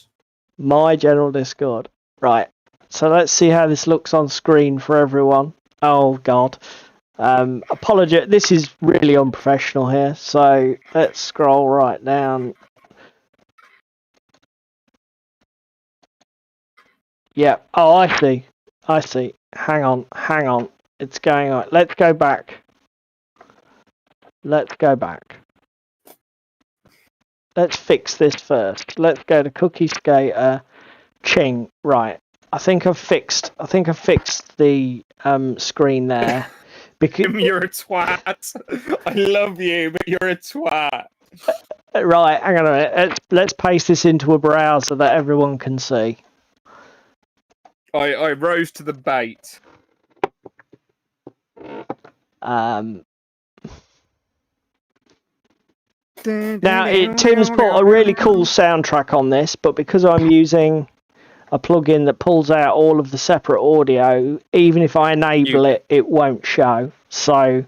My general Discord. Right. So let's see how this looks on screen for everyone. Oh God. Apology. This is really unprofessional here. So let's scroll right down. Yeah. Oh, I see. I see. Hang on. It's going on. Let's go back. Let's fix this first. Let's go to Cookie Skater. Ching. Right. I think I've fixed the screen there. Because You're a twat. I love you, but you're a twat. Right, hang on a minute. Let's paste this into a browser that everyone can see. I rose to the bait. Now, Tim's put a really cool soundtrack on this, but because I'm using a plugin that pulls out all of the separate audio, even if I enable it, it won't show. So...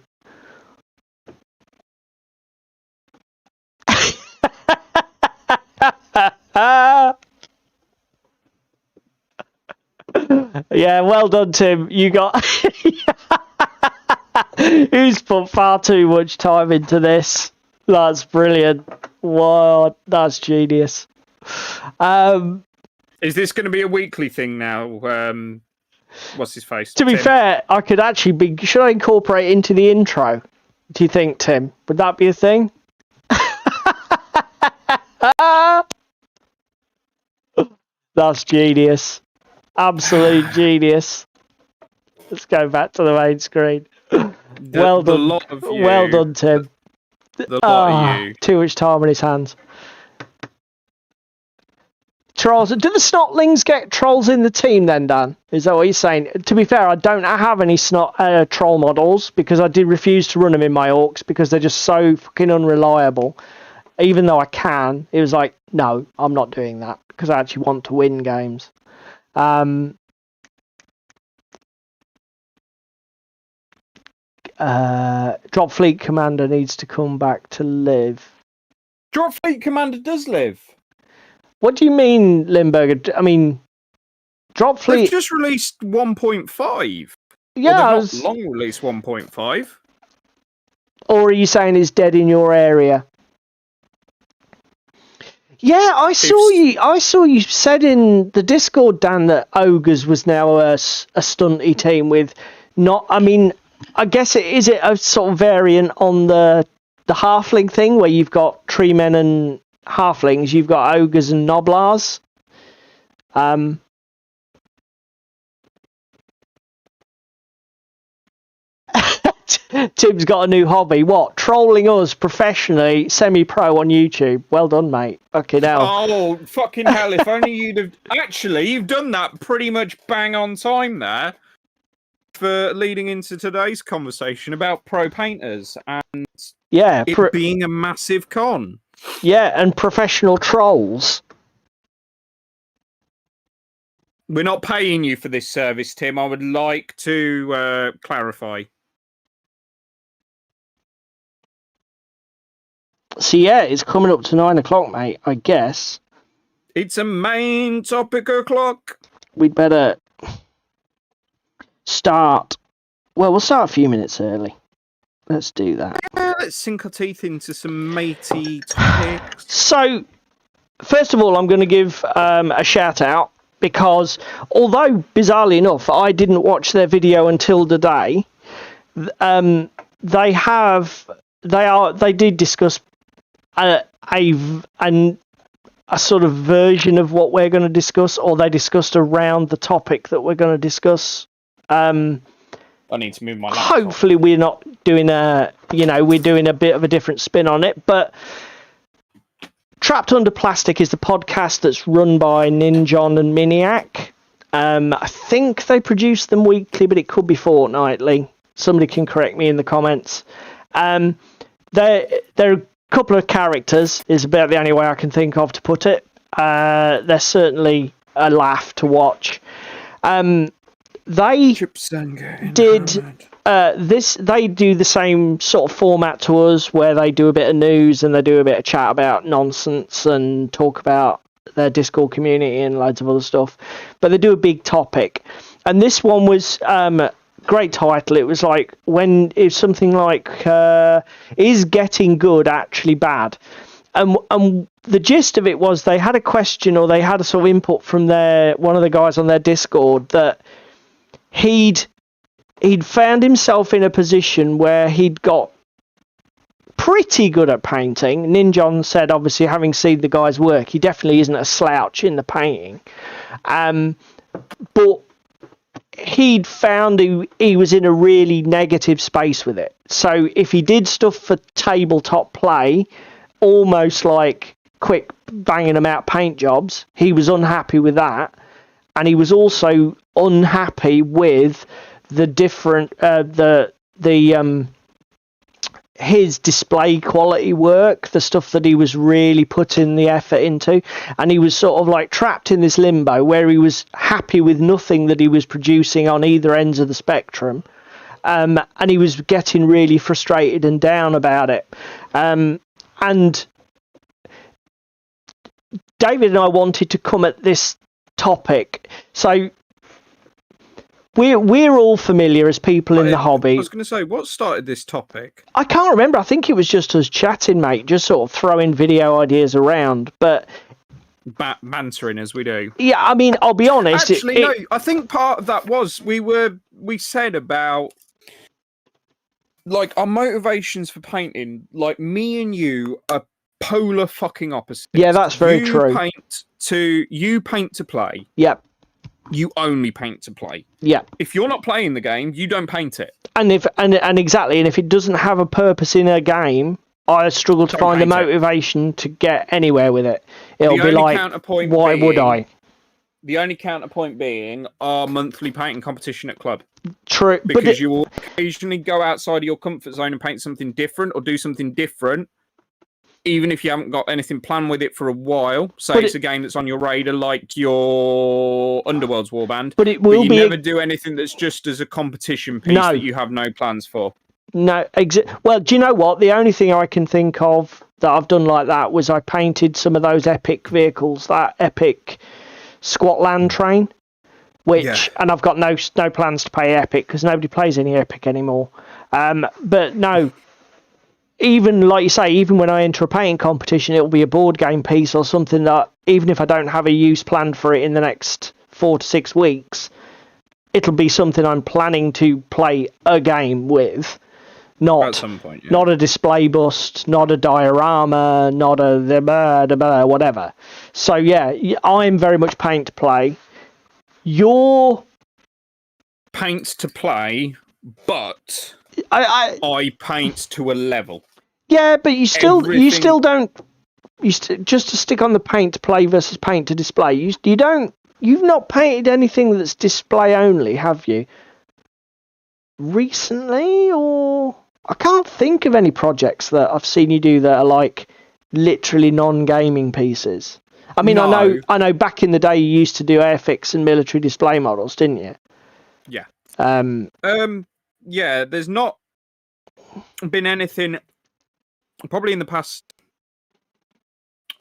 Yeah, well done, Tim. You got... Who's put far too much time into this? That's brilliant. Wow, that's genius. Is this going to be a weekly thing now? What's his face? To be fair, I could actually be... Should I incorporate into the intro? Do you think, Tim? Would that be a thing? That's genius. Absolute genius. Let's go back to the main screen. Well done. Well done, Tim. The lot of you. Too much time on his hands. Trolls. Do the snotlings get trolls in the team then, Dan? Is that what you're saying? To be fair, I don't have any troll models because I did refuse to run them in my orcs because they're just so fucking unreliable. Even though I can, it was like, no, I'm not doing that because I actually want to win games. Drop Fleet Commander needs to come back to live. Drop Fleet Commander does live. What do you mean, Limburger? I mean, Drop Fleet... They've just released 1.5. Yeah, well, they've not long released 1.5. Or are you saying it's dead in your area? Yeah, I saw you said in the Discord, Dan, that Ogres was now a stunty team with not... I mean, I guess is it a sort of variant on the halfling thing where you've got tree men and halflings, you've got ogres and noblars. Tim's got a new hobby. What? Trolling us professionally, semi-pro on YouTube. Well done, mate. Fucking hell. Oh, fucking hell. If only you'd have... Actually, you've done that pretty much bang on time there for leading into today's conversation about pro painters and it being a massive con. Yeah, and professional trolls. We're not paying you for this service, Tim. I would like to clarify. So yeah, it's coming up to 9 o'clock, mate, I guess. It's a main topic o'clock. We'd better start. Well, we'll start a few minutes early. Let's do that. Let's sink our teeth into some matey topics. So, first of all, I'm going to give a shout out because although, bizarrely enough, I didn't watch their video until today, they did discuss a sort of version of what we're going to discuss, or they discussed around the topic that we're going to discuss. I need to move my laptop. Hopefully we're not doing we're doing a bit of a different spin on it, but Trapped Under Plastic is the podcast that's run by Ninjon and Miniac. I think they produce them weekly, but it could be fortnightly. Somebody can correct me in the comments. They're a couple of characters, is about the only way I can think of to put it. They're certainly a laugh to watch. They did they do the same sort of format to us where they do a bit of news and they do a bit of chat about nonsense and talk about their Discord community and loads of other stuff. But they do a big topic, and this one was great title. It was like it's something like is getting good actually bad, and the gist of it was they had a question, or they had a sort of input from one of the guys on their Discord, that he'd found himself in a position where he'd got pretty good at painting. Ninjon said, obviously, having seen the guy's work, he definitely isn't a slouch in the painting. But he'd found he was in a really negative space with it. So if he did stuff for tabletop play, almost like quick banging them out paint jobs, he was unhappy with that. And he was also unhappy with the different his display quality work, the stuff that he was really putting the effort into, and he was sort of like trapped in this limbo where he was happy with nothing that he was producing on either ends of the spectrum, and he was getting really frustrated and down about it. And David and I wanted to come at this topic, so we're all familiar as people in the hobby. I was going to say, what started this topic? I can't remember. I think it was just us chatting, mate, just sort of throwing video ideas around. But bantering as we do. Yeah, I mean, I'll be honest. Actually, no. I think part of that was we said about like our motivations for painting. Like me and you are polar fucking opposites. Yeah, that's very true. You paint to play. Yep. You only paint to play. Yeah. If you're not playing the game, you don't paint it. And exactly, and if it doesn't have a purpose in a game, I struggle to find the motivation to get anywhere with it. It'll be like, why would I? The only counterpoint being our monthly painting competition at club. True. Because you will occasionally go outside of your comfort zone and paint something different or do something different, even if you haven't got anything planned with it for a while. Say it's a game that's on your radar, like your Underworld's Warband. But you never do anything that's just as a competition piece that you have no plans for. No, well, do you know what? The only thing I can think of that I've done like that was I painted some of those epic vehicles, that epic squat land train, and I've got no plans to play epic because nobody plays any epic anymore. But no. Even, like you say, even when I enter a painting competition, it'll be a board game piece or something that, even if I don't have a use planned for it in the next 4 to 6 weeks, it'll be something I'm planning to play a game with. Not, at some point, not a display bust, not a diorama, not a whatever. So, yeah, I'm very much paint to play. You're paint to play, but I paint to a level. Yeah, but you still don't. Just to stick on the paint to play versus paint to display. You've not painted anything that's display only, have you? Recently, or I can't think of any projects that I've seen you do that are like literally non-gaming pieces. I mean, no. I know. Back in the day, you used to do airfix and military display models, didn't you? Yeah. Yeah. There's not been anything. Probably in the past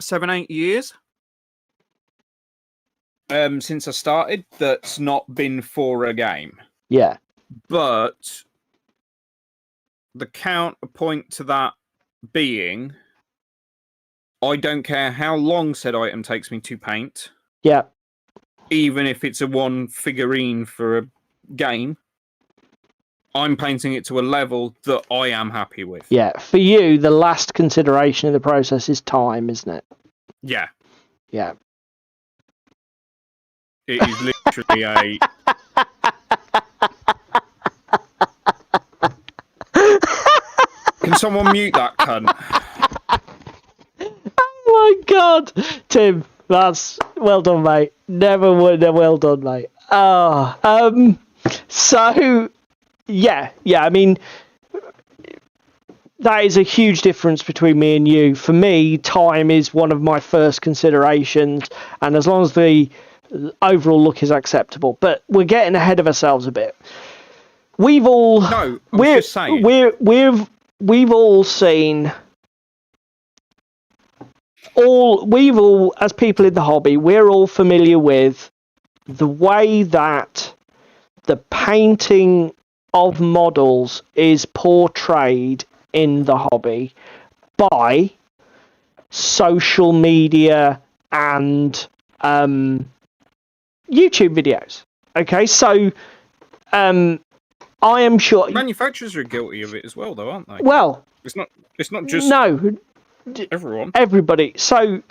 7-8 years since I started, that's not been for a game. Yeah. But the counterpoint to that being, I don't care how long said item takes me to paint. Yeah. Even if it's a one figurine for a game, I'm painting it to a level that I am happy with. Yeah, for you, the last consideration in the process is time, isn't it? Yeah. Yeah. It is literally a... Can someone mute that cunt? Oh my God! Tim, that's well done, mate. Never would have well done, mate. So... Yeah, I mean, that is a huge difference between me and you. For me, time is one of my first considerations, and as long as the overall look is acceptable. But we're getting ahead of ourselves a bit. We've all we've all seen we've all, as people in the hobby, we're all familiar with the way that the painting of models is portrayed in the hobby by social media and YouTube videos. Okay, so I am sure manufacturers are guilty of it as well, though, aren't they? Well, it's not just everyone. Everybody. So,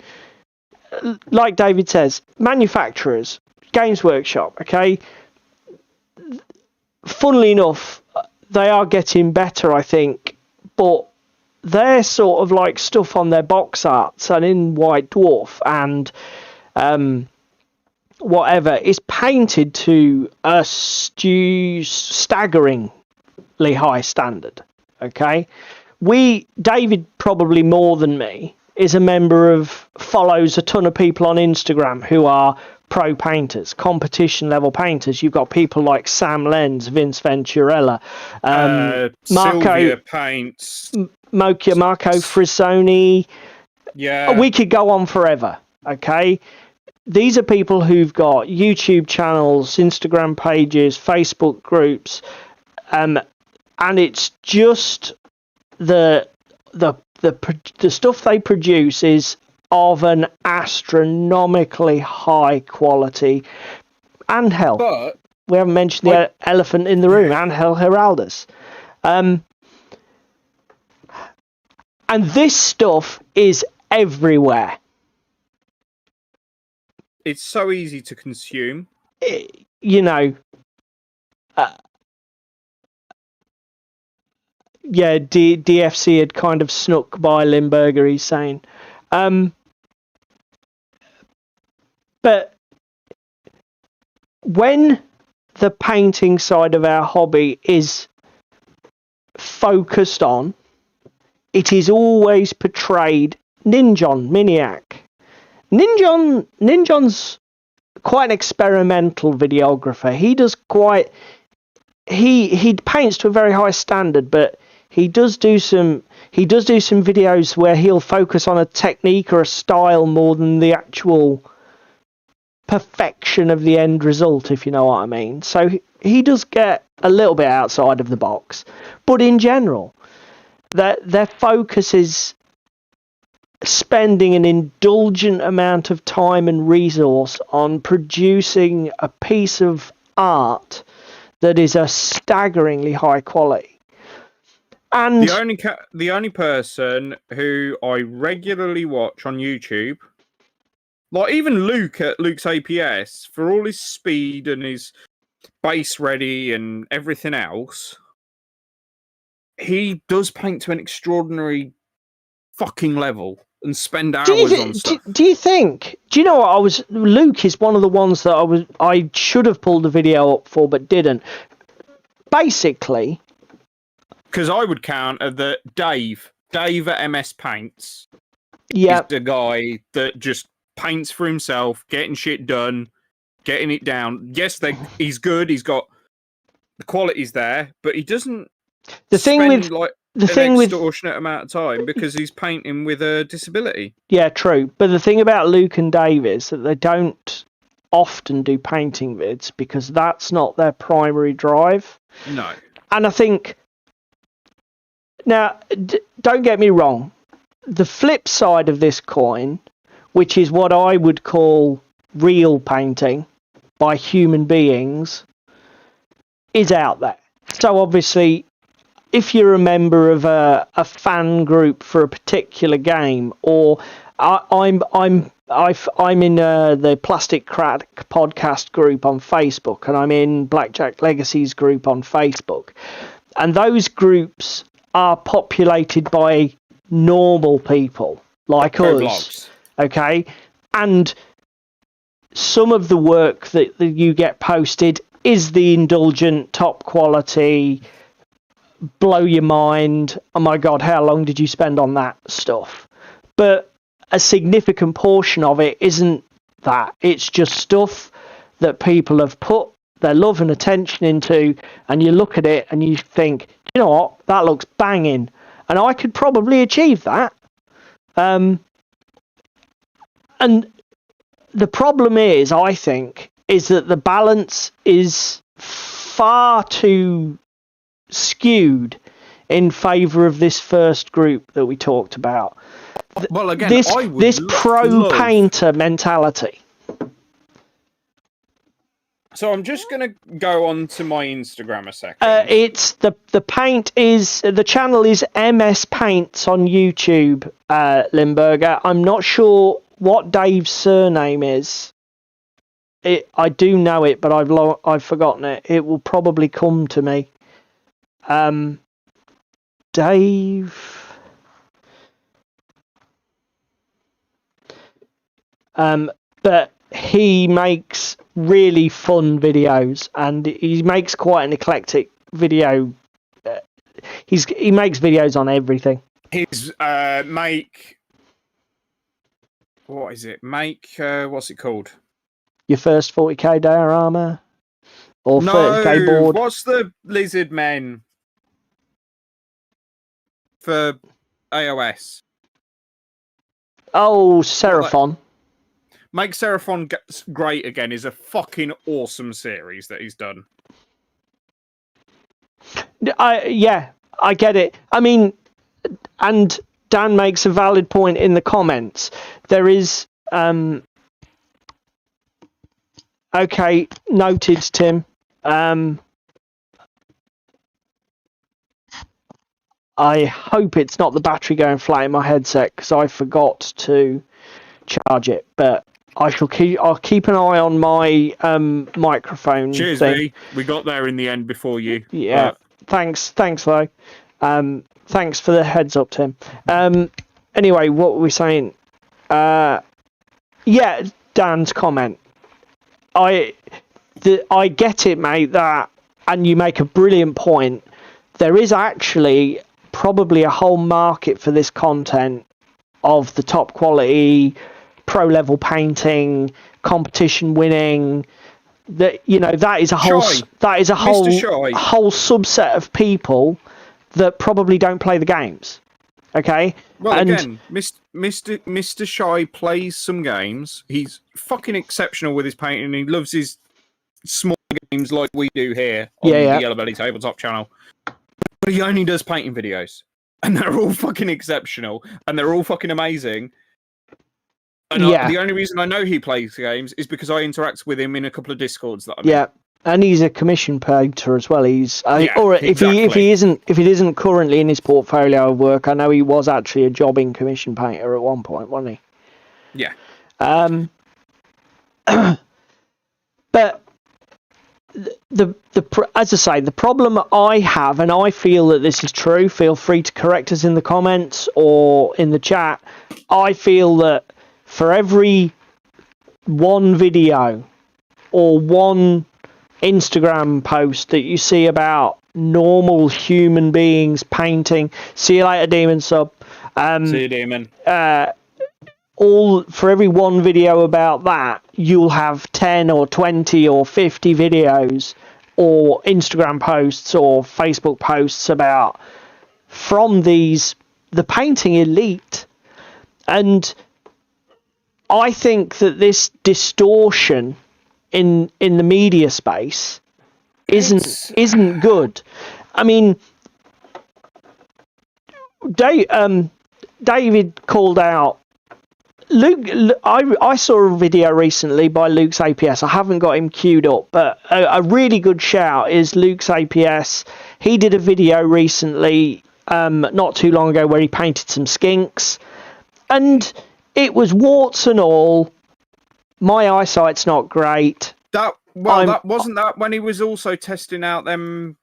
like David says, manufacturers, Games Workshop. Okay. Funnily enough, they are getting better, I think, but they're sort of like stuff on their box arts and in White Dwarf and whatever is painted to a staggeringly high standard. Okay, David probably more than me is a member follows a ton of people on Instagram who are pro painters, competition level painters. You've got people like Sam Lenz, Vince Venturella, Sylvia paints, Marco Frisoni. Yeah, we could go on forever. Okay, these are people who've got YouTube channels, Instagram pages, Facebook groups, and it's just the stuff they produce is of an astronomically high quality. Angel, but we haven't mentioned the elephant in the room, Angel Heraldus. And this stuff is everywhere. It's so easy to consume. DFC had kind of snuck by Limburger, he's saying. But when the painting side of our hobby is focused on, it is always portrayed Ninjon Miniac. Ninjon's quite an experimental videographer. He paints to a very high standard, but he does do some videos where he'll focus on a technique or a style more than the actual perfection of the end result, if you know what I mean. So he does get a little bit outside of the box, but in general, their focus is spending an indulgent amount of time and resource on producing a piece of art that is a staggeringly high quality. And the only person who I regularly watch on YouTube, like even Luke at Luke's APS, for all his speed and his base ready and everything else, he does paint to an extraordinary fucking level and spend hours on stuff. Do you know what Luke is one of the ones that I should have pulled the video up for but didn't. Basically, because I would counter that Dave at MS Paints is the guy that just paints for himself, getting shit done, getting it down. Yes, he's good, he's got the qualities there, but he doesn't extortionate amount of time because he's painting with a disability. Yeah, true. But the thing about Luke and Dave is that they don't often do painting vids because that's not their primary drive. No. And I think, now, don't get me wrong, the flip side of this coin, which is what I would call real painting by human beings, is out there. So obviously, if you're a member of a fan group for a particular game, or I'm in the Plastic Crack podcast group on Facebook, and I'm in Blackjack Legacies group on Facebook, and those groups are populated by normal people like us, okay? And some of the work that you get posted is the indulgent, top quality, blow your mind, oh my god, how long did you spend on that stuff? But a significant portion of it isn't that. It's just stuff that people have put their love and attention into, and you look at it and you think, you know what, that looks banging, and I could probably achieve that. And the problem is, I think, is that the balance is far too skewed in favour of this first group that we talked about. Well, again, this pro-painter mentality. So I'm just going to go on to my Instagram a second. It's the paint is the channel is MS Paints on YouTube, Limburger. I'm not sure what Dave's surname is. I do know it, but I've forgotten it. It will probably come to me. Dave. But he makes really fun videos, and he makes quite an eclectic video. He makes videos on everything. His what is it? What's it called? Your first 40k diorama or No, 30k board. What's the lizard men for iOS? Oh, Seraphon. Make Seraphon Great Again is a fucking awesome series that he's done. Yeah, I get it. I mean, and Dan makes a valid point in the comments. There is... okay, noted, Tim. I hope it's not the battery going flat in my headset, because I forgot to charge it, but I'll keep an eye on my microphone. Cheers, thing. V. We got there in the end before you. Yeah. Thanks though. Thanks for the heads up, Tim. Anyway, what were we saying? Yeah, Dan's comment. I get it, mate. That, and you make a brilliant point. There is actually probably a whole market for this content of the top quality, pro level painting, competition winning. That that is a whole whole subset of people that probably don't play the games. Okay. Well, again, Mr. Shy plays some games. He's fucking exceptional with his painting. He loves his small games like we do here on the Yellow Belly Tabletop channel. But he only does painting videos, and they're all fucking exceptional, and they're all fucking amazing. And the only reason I know he plays games is because I interact with him in a couple of Discords that I'm in. And he's a commission painter as well. If it isn't currently in his portfolio of work, I know he was actually a jobbing commission painter at one point, wasn't he? Yeah. But as I say, the problem I have, and I feel that this is true. Feel free to correct us in the comments or in the chat. I feel that for every one video or one Instagram post that you see about normal human beings painting, see you later, Demon Sub. See you, Demon. For every one video about that, you'll have 10 or 20 or 50 videos or Instagram posts or Facebook posts from the painting elite. And I think that this distortion in the media space isn't good. I mean, David called out Luke. I saw a video recently by Luke's APS. I haven't got him queued up, but a really good shout is Luke's APS. He did a video recently, not too long ago, where he painted some skinks, and it was warts and all. My eyesight's not great. That wasn't that when he was also testing out them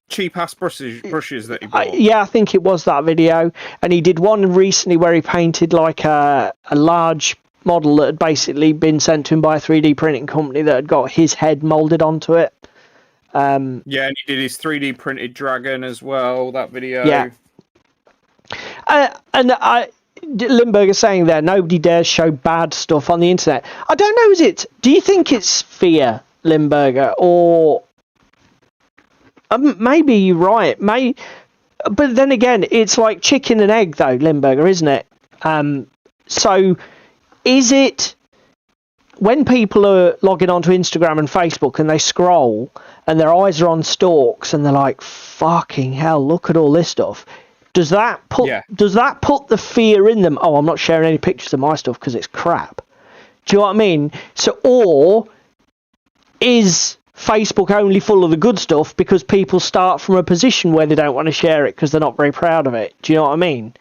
cheap ass brushes that he bought. I think it was that video, and he did one recently where he painted like a large model that had basically been sent to him by a 3D printing company that had got his head molded onto it. And he did his 3D printed dragon as well. That video. Yeah. Limburger saying there, nobody dares show bad stuff on the internet. I don't know, do you think it's fear, Limburger, or maybe you're right, but then again, it's like chicken and egg though, Limburger, isn't it? So is it when people are logging onto Instagram and Facebook and they scroll and their eyes are on stalks and they're like, fucking hell, look at all this stuff. Does that put the fear in them? Oh, I'm not sharing any pictures of my stuff because it's crap. Do you know what I mean? So, or is Facebook only full of the good stuff because people start from a position where they don't want to share it because they're not very proud of it? Do you know what I mean?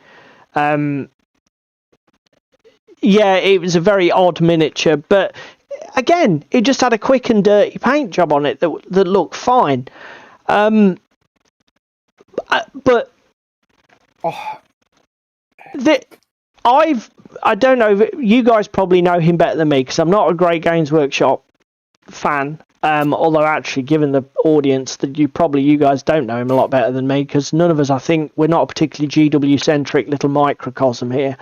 Yeah, it was a very odd miniature, but again, it just had a quick and dirty paint job on it that looked fine. But I don't know, you guys probably know him better than me because I'm not a Great Games Workshop fan. Although actually, given the audience, that you guys don't know him a lot better than me because none of us, I think, we're not a particularly GW centric little microcosm here.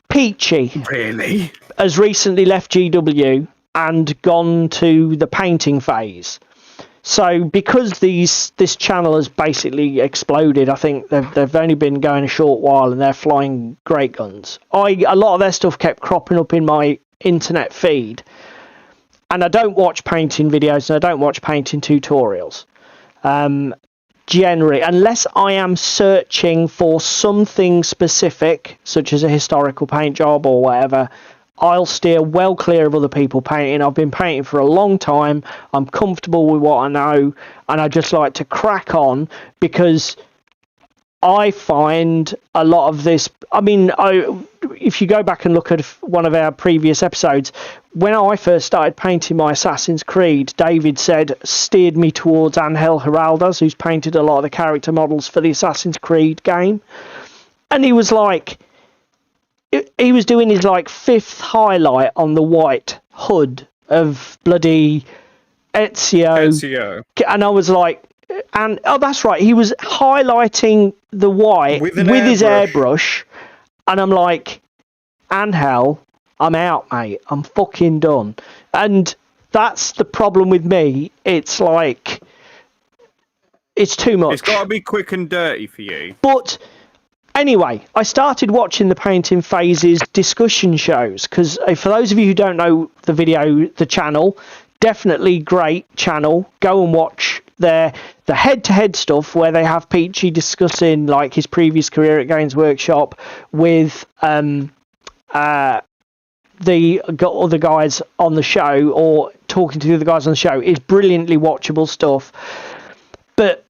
Peachy really has recently left GW and gone to the painting phase. So because this channel has basically exploded, I think they've only been going a short while and they're flying great guns. A lot of their stuff kept cropping up in my internet feed, and I don't watch painting videos and I don't watch painting tutorials. Generally, unless I am searching for something specific, such as a historical paint job or whatever, I'll steer well clear of other people painting. I've been painting for a long time. I'm comfortable with what I know, and I just like to crack on because I find a lot of this. I mean, if you go back and look at one of our previous episodes, when I first started painting my Assassin's Creed, David steered me towards Angel Heraldas, who's painted a lot of the character models for the Assassin's Creed game. And he was like, he was doing his like fifth highlight on the white hood of bloody Ezio. And I was like, and oh, that's right, he was highlighting the white with his airbrush. And I'm like, Angel, I'm out, mate. I'm fucking done. And that's the problem with me. It's like, it's too much. It's got to be quick and dirty for you. But anyway, I started watching the Painting Phases discussion shows because for those of you who don't know the channel, definitely great channel. Go and watch the head-to-head stuff where they have Peachy discussing like his previous career at Games Workshop with the other guys on the show, or talking to the other guys on the show. Is brilliantly watchable stuff. But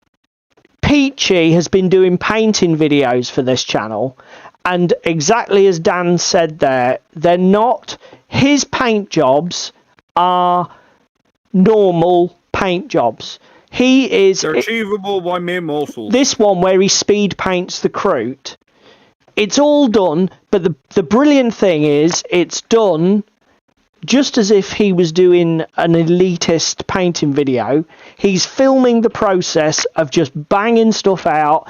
Peachy has been doing painting videos for this channel, and exactly as Dan said there, they're not, his paint jobs are normal paint jobs. They're achievable by mere mortals. This one where he speed paints the Kroot, it's all done, but the brilliant thing is it's done just as if he was doing an elitist painting video. He's filming the process of just banging stuff out.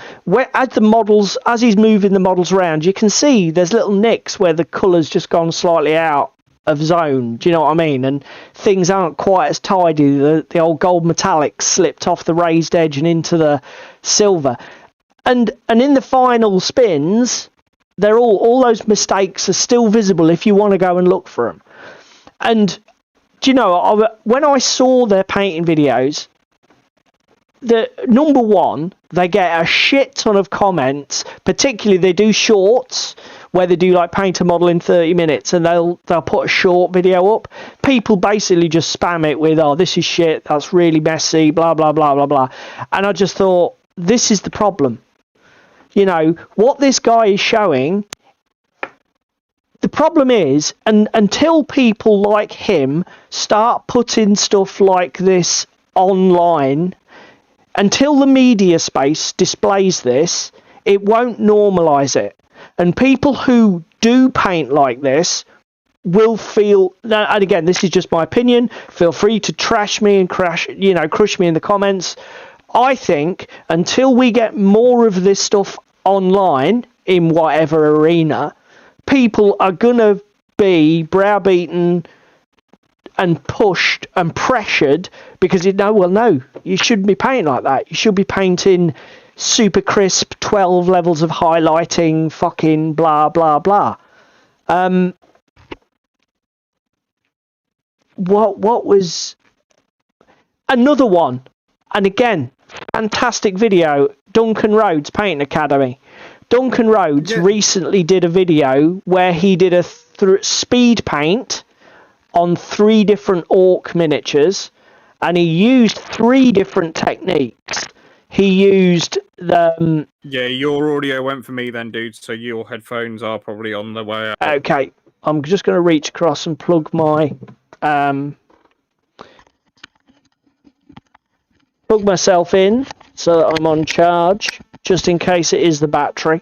As he's moving the models around, you can see there's little nicks where the colour's just gone slightly out of zone. Do you know what I mean? And things aren't quite as tidy. The old gold metallic slipped off the raised edge and into the silver. And in the final spins, they're all those mistakes are still visible if you want to go and look for them. And do you know, when I saw their painting videos, number one, they get a shit ton of comments. Particularly, they do shorts where they do like paint a model in 30 minutes, and they'll put a short video up. People basically just spam it with, "Oh, this is shit. That's really messy." Blah blah blah blah blah. And I just thought, this is the problem. You know what this guy is showing. The problem is, and until people like him start putting stuff like this online, until the media space displays this, it won't normalise it. And people who do paint like this will feel, and again, this is just my opinion, feel free to trash me and crush me in the comments. I think until we get more of this stuff online in whatever arena, people are going to be browbeaten and pushed and pressured because no, you shouldn't be painting like that. You should be painting super crisp 12 levels of highlighting, fucking blah blah blah. what was another one? And again, fantastic video. Duncan Rhodes Painting Academy. Duncan Rhodes recently did a video where he did a speed paint on 3 different orc miniatures, and he used 3 different techniques. He used the... Yeah, your audio went for me then, dude, so your headphones are probably on the way out. Okay, I'm just going to reach across and plug myself in so that I'm on charge, just in case it is the battery.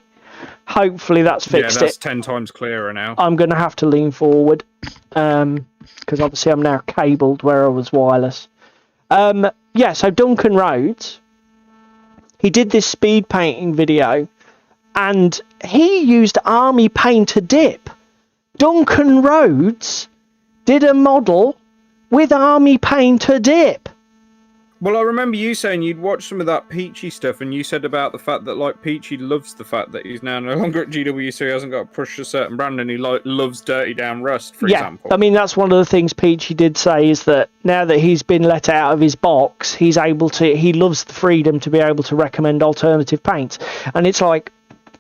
Hopefully that's fixed. Yeah, that's 10 times clearer now. I'm going to have to lean forward, because obviously I'm now cabled where I was wireless. So Duncan Rhodes, he did this speed painting video, and he used Army Painter Dip. Duncan Rhodes did a model with Army Painter Dip. Well, I remember you saying you'd watched some of that Peachy stuff, and you said about the fact that, like, Peachy loves the fact that he's now no longer at GW, so he hasn't got to push a certain brand, and he loves Dirty Down Rust, for example. I mean, that's one of the things Peachy did say, is that now that he's been let out of his box, he loves the freedom to be able to recommend alternative paints. And it's like,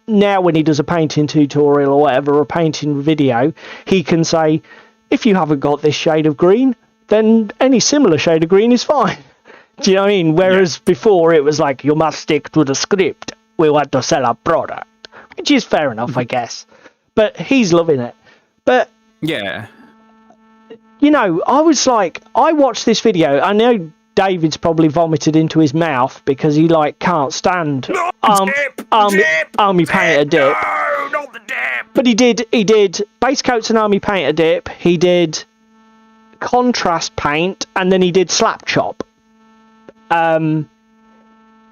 now when he does a painting tutorial or whatever, or a painting video, he can say, if you haven't got this shade of green, then any similar shade of green is fine. Do you know what I mean? Whereas before it was like, you must stick to the script. We want to sell a product. Which is fair enough, I guess. But he's loving it. But, yeah, you know, I was like, I watched this video. I know David's probably vomited into his mouth because he, like, can't stand Army Painter Dip. No, not the dip! But he did base coats and Army Painter Dip. He did contrast paint, and then he did slap chop.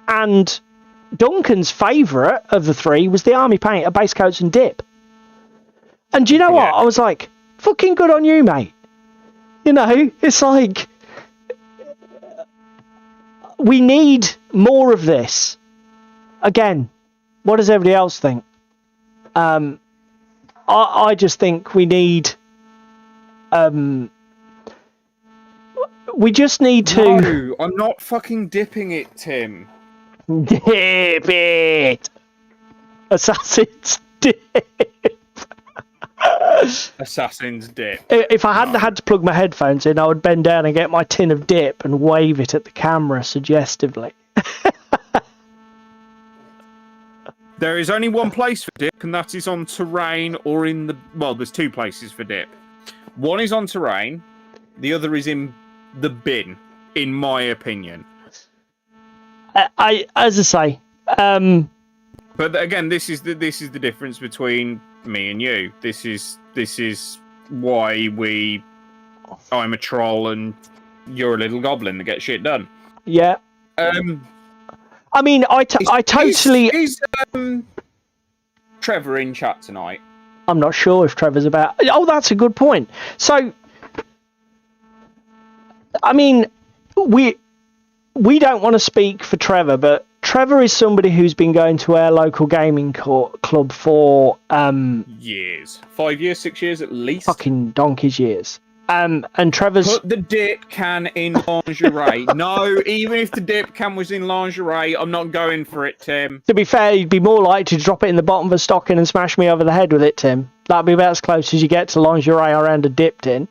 And Duncan's favourite of the 3 was the Army Painter, base coats and dip. And do you know what? I was like, fucking good on you, mate. You know, it's like, we need more of this. Again, what does everybody else think? I just think we need... we just need to... No, I'm not fucking dipping it, Tim. Dip it! Assassin's Dip! Assassin's Dip. If I hadn't had to plug my headphones in, I would bend down and get my tin of dip and wave it at the camera suggestively. There is only one place for dip, and that is on terrain or in the... Well, there's 2 places for dip. One is on terrain, the other is in the bin, in my opinion. As I say, but again, this is the difference between me and you. This is why I'm a troll and you're a little goblin that gets shit done. Yeah. I mean, I totally. Is Trevor in chat tonight? I'm not sure if Trevor's about. Oh, that's a good point. So, I mean, we don't want to speak for Trevor, but Trevor is somebody who's been going to our local gaming club for years, 5 years, 6 years at least. Fucking donkey's years. And Trevor's put the dip can in lingerie. No, even if the dip can was in lingerie, I'm not going for it, Tim. To be fair, you'd be more likely to drop it in the bottom of a stocking and smash me over the head with it, Tim. That'd be about as close as you get to lingerie around a dip tin.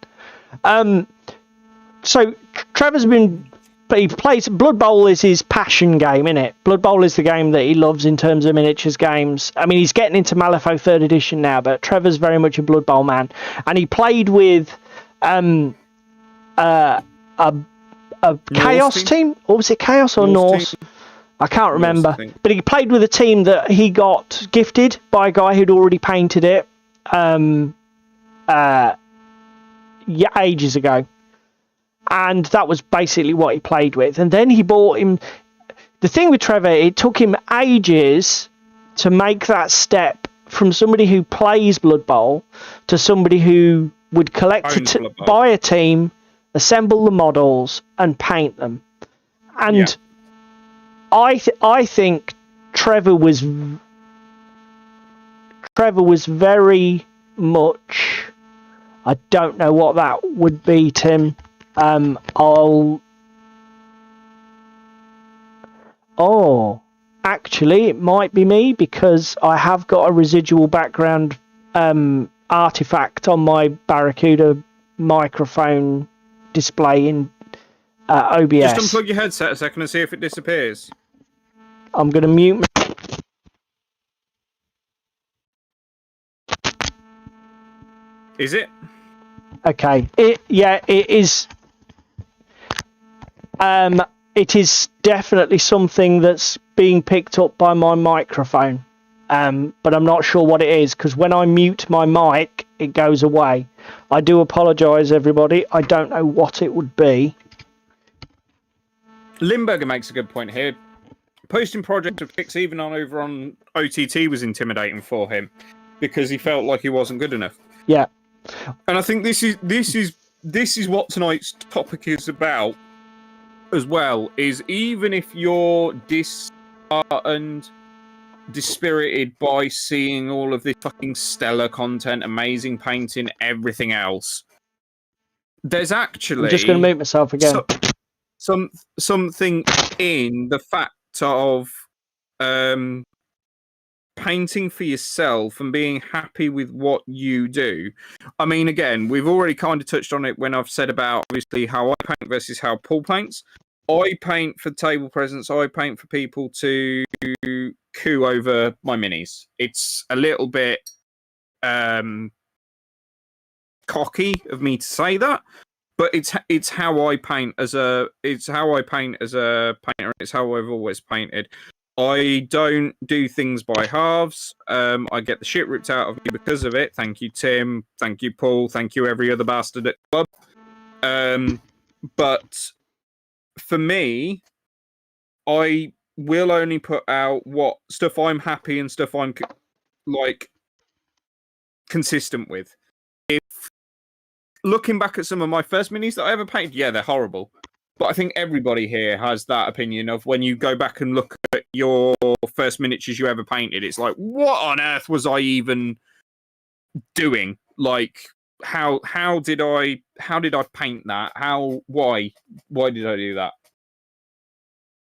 So Trevor's he plays Blood Bowl is his passion game, innit? Blood Bowl is the game that he loves in terms of miniatures games. I mean, he's getting into Malifaux 3rd edition now, but Trevor's very much a Blood Bowl man. And he played with a Chaos team? Or was it Chaos or Norse? I can't remember. But he played with a team that he got gifted by a guy who'd already painted it ages ago. And that was basically what he played with. And then he bought him... The thing with Trevor, it took him ages to make that step from somebody who plays Blood Bowl to somebody who would buy a team, assemble the models, and paint them. And I think Trevor was very much I don't know what that would be, Tim. Actually, it might be me because I have got a residual background artifact on my Barracuda microphone display in OBS. Just unplug your headset a second and see if it disappears. I'm going to mute. Is it? Okay. It is. It is definitely something that's being picked up by my microphone. But I'm not sure what it is, because when I mute my mic, it goes away. I do apologise, everybody. I don't know what it would be. Limburger makes a good point here. Posting project of pics even over on OTT was intimidating for him because he felt like he wasn't good enough. Yeah. And I think this is what tonight's topic is about as well, is even if you're disheartened, dispirited by seeing all of this fucking stellar content, amazing painting, everything else, there's actually... I'm just going to mute myself again. Something in the fact of painting for yourself and being happy with what you do. I mean, again, we've already kind of touched on it when I've said about obviously how I paint versus how Paul paints. I paint for table presence. I paint for people to coo over my minis. It's a little bit cocky of me to say that, but it's how I paint as a painter. It's how I've always painted. I don't do things by halves. I get the shit ripped out of me because of it. Thank you, Tim. Thank you, Paul. Thank you, every other bastard at the club. But for me, I will only put out what stuff I'm happy and stuff I'm like consistent with. If looking back at some of my first minis that I ever painted, yeah, they're horrible. But I think everybody here has that opinion of when you go back and look at your first miniatures you ever painted, it's like, what on earth was I even doing? Like, how did I paint that? Why did I do that?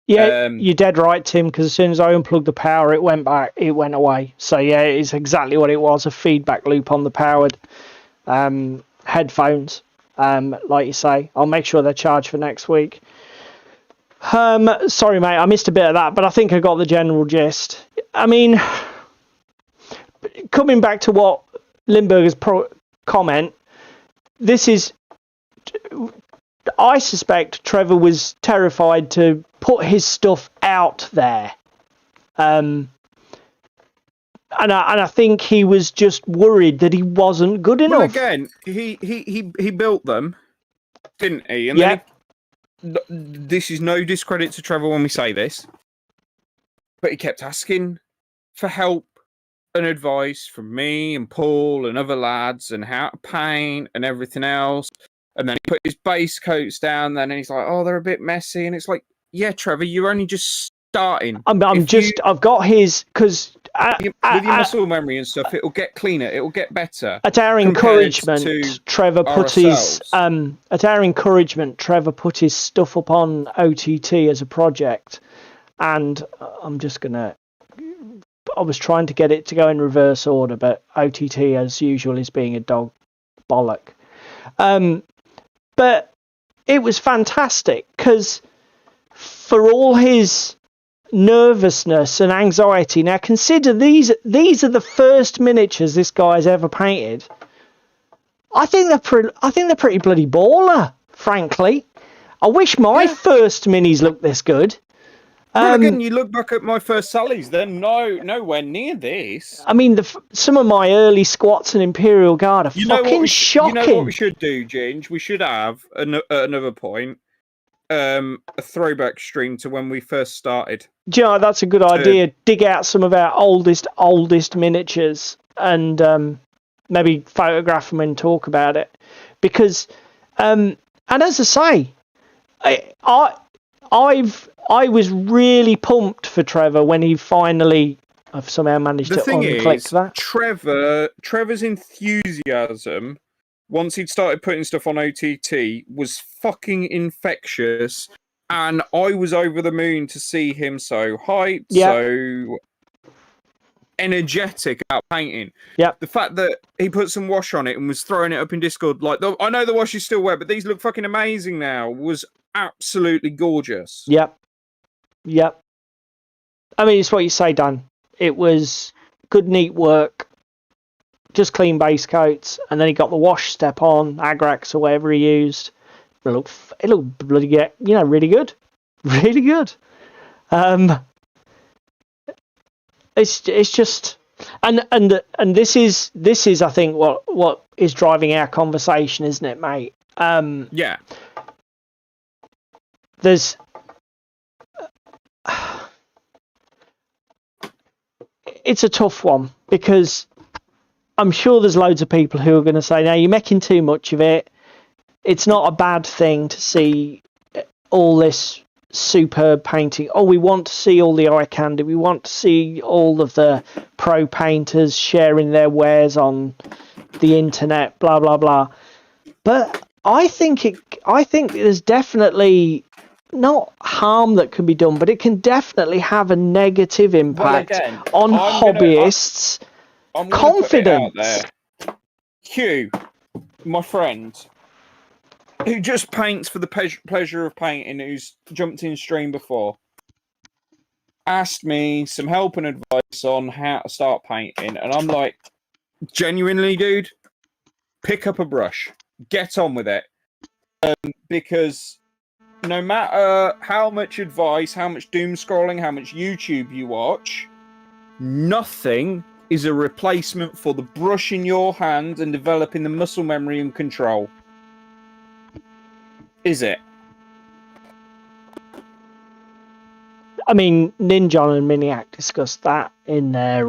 Yeah, you're dead right, Tim, because as soon as I unplugged the power, it went away. So yeah, it's exactly what it was, a feedback loop on the powered headphones. Like you say, I'll make sure they're charged for next week. Sorry, mate, I missed a bit of that, but I think I got the general gist. I mean, coming back to what Limburger's comment, this is... I suspect Trevor was terrified to put his stuff out there. And I think he was just worried that he wasn't good enough. Well, again, he built them, didn't he? And yeah. This is no discredit to Trevor when we say this, but he kept asking for help and advice from me and Paul and other lads and how to paint and everything else. And then he put his base coats down. Then and he's like, "Oh, they're a bit messy." And it's like, "Yeah, Trevor, you're only just starting. I've got his because with your muscle memory and stuff, it'll get cleaner. It'll get better." At our encouragement, Trevor put his stuff up on OTT as a project, and I was trying to get it to go in reverse order, but OTT, as usual, is being a dog bollock. But it was fantastic because for all his nervousness and anxiety, now consider these are the first miniatures this guy's ever painted. I think they're pretty bloody baller, frankly. I wish my first minis looked this good. Well, again, you look back at my first Sallies, they're nowhere near this. I mean, some of my early Squats and Imperial Guard are fucking shocking. You know what we should do, Ginge? We should have, at another point, a throwback stream to when we first started. Yeah, that's a good idea. Dig out some of our oldest miniatures and maybe photograph them and talk about it. Because, and as I say, I was really pumped for Trevor when he finally... I've somehow managed to unclick that. Trevor's enthusiasm once he'd started putting stuff on OTT, was fucking infectious. And I was over the moon to see him so hyped, so energetic about painting. Yeah. The fact that he put some wash on it and was throwing it up in Discord, like, I know the wash is still wet, but these look fucking amazing now, was absolutely gorgeous. Yep. I mean, it's what you say, Dan. It was good, neat work, just clean base coats, and then he got the wash step on, Agrax or whatever he used. It looked bloody, really good. Really good. It's just, and this is I think what is driving our conversation, isn't it, mate? Yeah. There's it's a tough one, because I'm sure there's loads of people who are going to say, "No, you're making too much of it." It's not a bad thing to see all this superb painting. Oh, we want to see all the eye candy. We want to see all of the pro painters sharing their wares on the internet, blah blah blah. But I think there's definitely not harm that can be done, but it can definitely have a negative impact on hobbyists' confidence. Hugh, my friend, who just paints for the pleasure of painting, who's jumped in stream before, asked me some help and advice on how to start painting, and I'm like, genuinely, dude, pick up a brush, get on with it, because no matter how much advice, how much doom scrolling, how much YouTube you watch, nothing is a replacement for the brush in your hand and developing the muscle memory and control. Is it? I mean, Ninjon and Miniac discussed that in their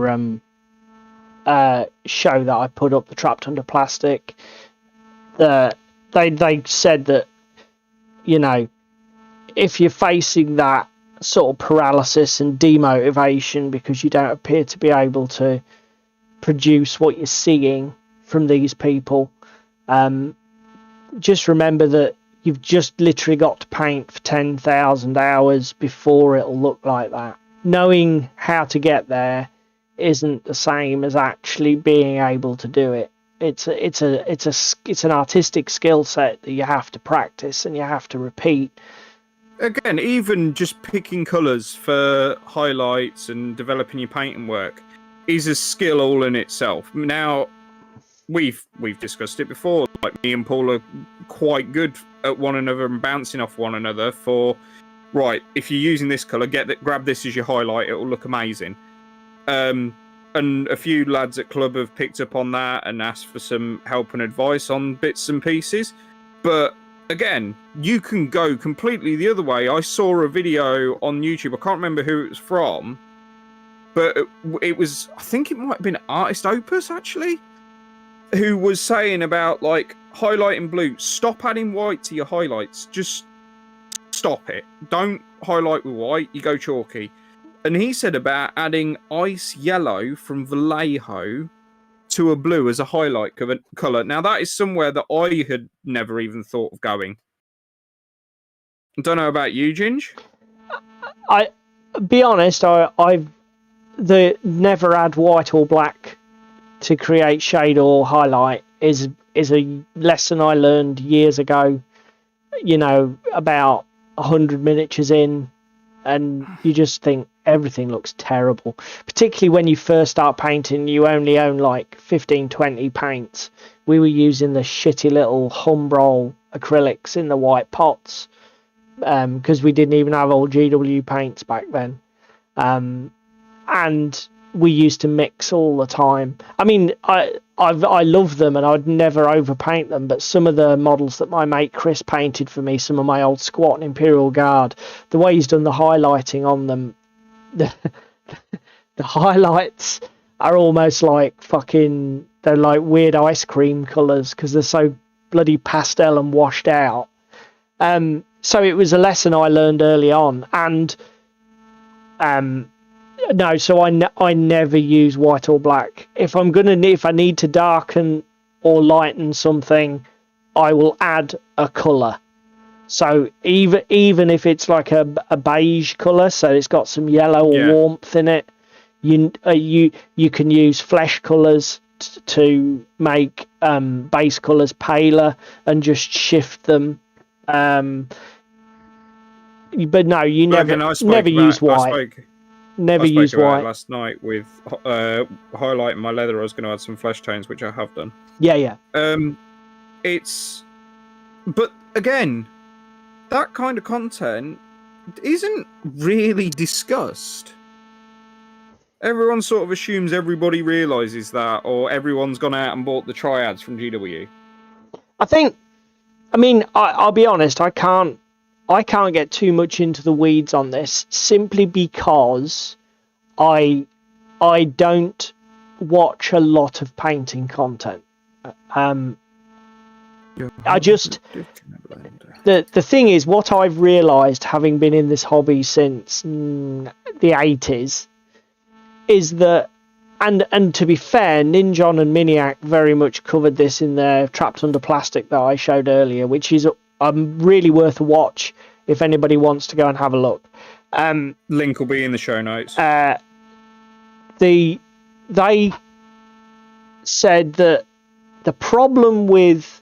show that I put up, the Trapped Under Plastic. They said that, if you're facing that sort of paralysis and demotivation because you don't appear to be able to produce what you're seeing from these people, just remember that you've just literally got to paint for 10,000 hours before it'll look like that. Knowing how to get there isn't the same as actually being able to do it. It's an artistic skill set that you have to practice and you have to repeat. Again, even just picking colours for highlights and developing your painting work is a skill all in itself. Now, we've discussed it before. Like, me and Paul are quite good at one another and bouncing off one another for, right, if you're using this colour, grab this as your highlight, it will look amazing. And a few lads at club have picked up on that and asked for some help and advice on bits and pieces. But again, you can go completely the other way. I saw a video on YouTube, I can't remember who it was from, but it was, I think it might have been Artist Opus, actually, who was saying about, like, highlighting blue. Stop adding white to your highlights. Just stop it. Don't highlight with white. You go chalky. And he said about adding ice yellow from Vallejo to a blue as a highlight colour. Now, that is somewhere that I had never even thought of going. I don't know about you, Ginge. I be honest, I've never add white or black to create shade or highlight is a lesson I learned years ago, about 100 miniatures in, and you just think everything looks terrible, particularly when you first start painting. You only own like 15-20 paints. We were using the shitty little Humbrol acrylics in the white pots, because we didn't even have old GW paints back then, and we used to mix all the time. I mean, I love them and I'd never overpaint them, but some of the models that my mate Chris painted for me, some of my old Squat and Imperial Guard, the way he's done the highlighting on them, the highlights are almost like they're like weird ice cream colours because they're so bloody pastel and washed out. So it was a lesson I learned early on, and no, so I never use white or black. If I need to darken or lighten something, I will add a colour. So even if it's like a beige colour, so it's got some yellow or warmth in it, you can use flesh colours to make base colours paler and just shift them. But no, you never use white. Never use white. Last night with highlighting my leather, I was going to add some flesh tones, which I have done. Yeah. But again, that kind of content isn't really discussed. Everyone sort of assumes everybody realises that, or everyone's gone out and bought the triads from GW. I'll be honest, I can't get too much into the weeds on this, simply because I don't watch a lot of painting content. The thing is, what I've realised, having been in this hobby since the 80s, is that, and to be fair, Ninjon and Miniac very much covered this in their Trapped Under Plastic that I showed earlier, which is really worth a watch if anybody wants to go and have a look. Link will be in the show notes. They said that the problem with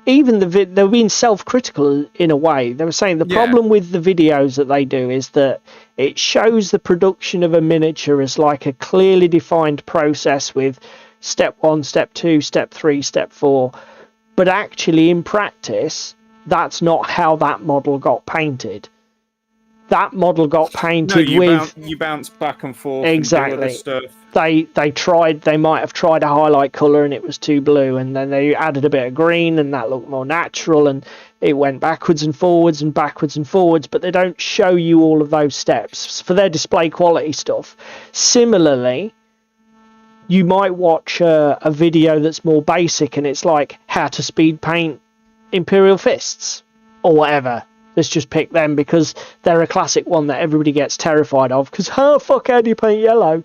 even they were being self-critical in a way. They were saying the problem with the videos that they do is that it shows the production of a miniature as like a clearly defined process with step 1, step 2, step 3, step 4. But actually, in practice, that's not how that model got painted. That model got painted you bounce back and forth. Exactly. And do other stuff. They might have tried a highlight colour and it was too blue, and then they added a bit of green and that looked more natural, and it went backwards and forwards, but they don't show you all of those steps for their display quality stuff. Similarly, you might watch a video that's more basic and it's like how to speed paint Imperial Fists or whatever. Let's just pick them because they're a classic one that everybody gets terrified of because how do you paint yellow?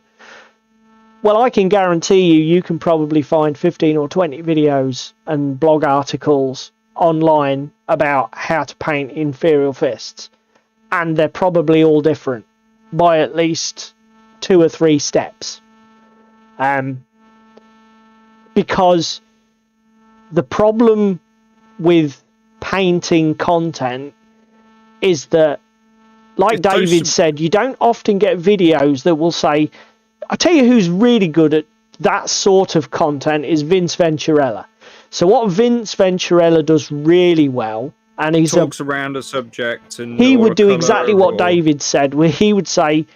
Well, I can guarantee you can probably find 15 or 20 videos and blog articles online about how to paint Imperial Fists, and they're probably all different by at least 2 or 3 steps. Because the problem with painting content is that, like David said, you don't often get videos that will say, I tell you who's really good at that sort of content is Vince Venturella. So what Vince Venturella does really well, and he talks around a subject, and he would do exactly what David said, where he would say,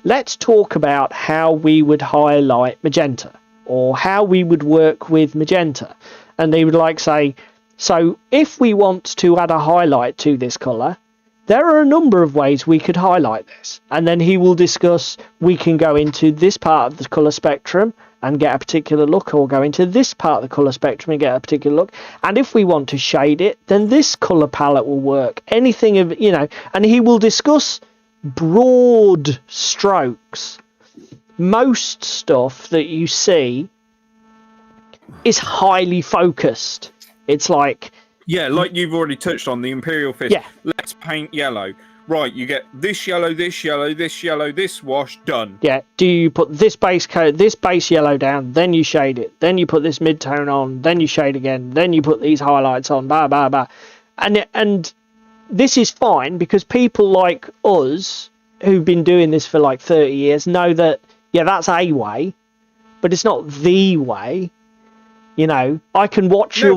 let's talk about how we would highlight magenta or how we would work with magenta. And he would say, so if we want to add a highlight to this colour, there are a number of ways we could highlight this. And then he will discuss, we can go into this part of the colour spectrum and get a particular look, or go into this part of the colour spectrum and get a particular look. And if we want to shade it, then this colour palette will work. Anything of, and he will discuss broad strokes. Most stuff that you see is highly focused. It's like... Yeah, like you've already touched on, the Imperial Fist. Yeah. Let's paint yellow. Right, you get this yellow, this yellow, this yellow, this wash, done. Yeah, do you put this base coat, this base yellow down, then you shade it, then you put this mid-tone on, then you shade again, then you put these highlights on, blah, blah, blah. And this is fine because people like us, who've been doing this for like 30 years, know that, yeah, that's a way, but it's not the way. I can watch your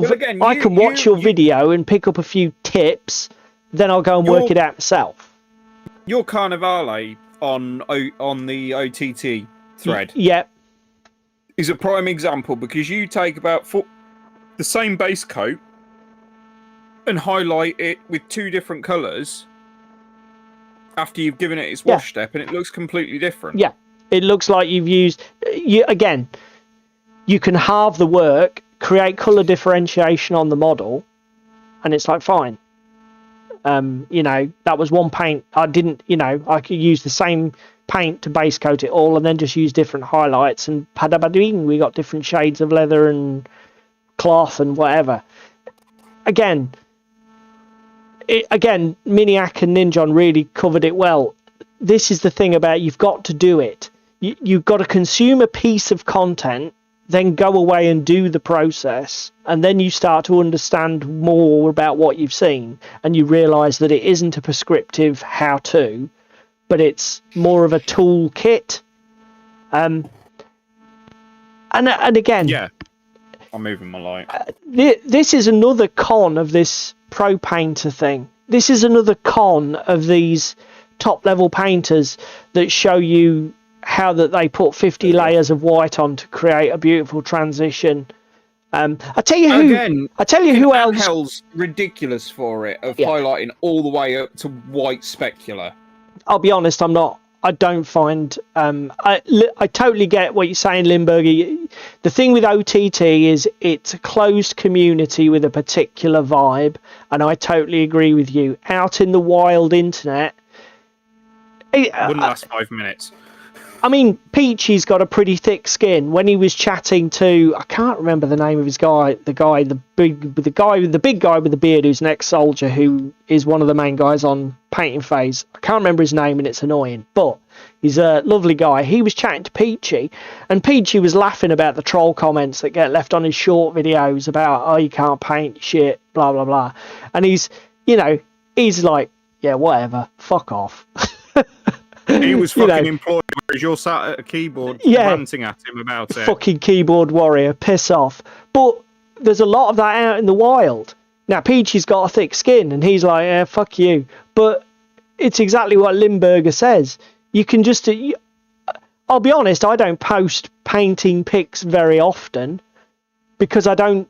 video and pick up a few tips, then I'll go and work it out myself. Your Carnevale on the OTT thread is a prime example, because you take about the same base coat and highlight it with 2 different colours after you've given it its wash step, and it looks completely different. Yeah, it looks like you've used... You can halve the work, create colour differentiation on the model, and it's like, fine. That was one paint. I could use the same paint to base coat it all and then just use different highlights, and padabading, we got different shades of leather and cloth and whatever. Again, Miniac and Ninjon really covered it well. This is the thing about you've got to do it. You've got to consume a piece of content, then go away and do the process, and then you start to understand more about what you've seen, and you realise that it isn't a prescriptive how-to, but it's more of a toolkit. And again, yeah, I'm moving my light. This is another con of this pro painter thing. This is another con of these top level painters that show you how that they put 50 layers of white on to create a beautiful transition. I tell you who else. Angel's ridiculous for it, of highlighting all the way up to white specular. I'll be honest, I don't find. I totally get what you're saying, Limburger. The thing with OTT is it's a closed community with a particular vibe, and I totally agree with you. Out in the wild internet, wouldn't last 5 minutes. I mean, Peachy's got a pretty thick skin. When he was chatting to, I can't remember the name of his guy, the big guy with the beard, who's an ex-soldier, who is one of the main guys on Painting Phase. I can't remember his name, and it's annoying, but he's a lovely guy. He was chatting to Peachy, and Peachy was laughing about the troll comments that get left on his short videos about, oh, you can't paint shit, blah blah blah, and he's like, yeah, whatever, fuck off. He was fucking employed, whereas you're sat at a keyboard ranting at him about it. Fucking keyboard warrior, piss off. But there's a lot of that out in the wild. Now, Peachy's got a thick skin, and he's like, yeah, fuck you. But it's exactly what Limburger says. You can just... I'll be honest, I don't post painting pics very often, because I don't...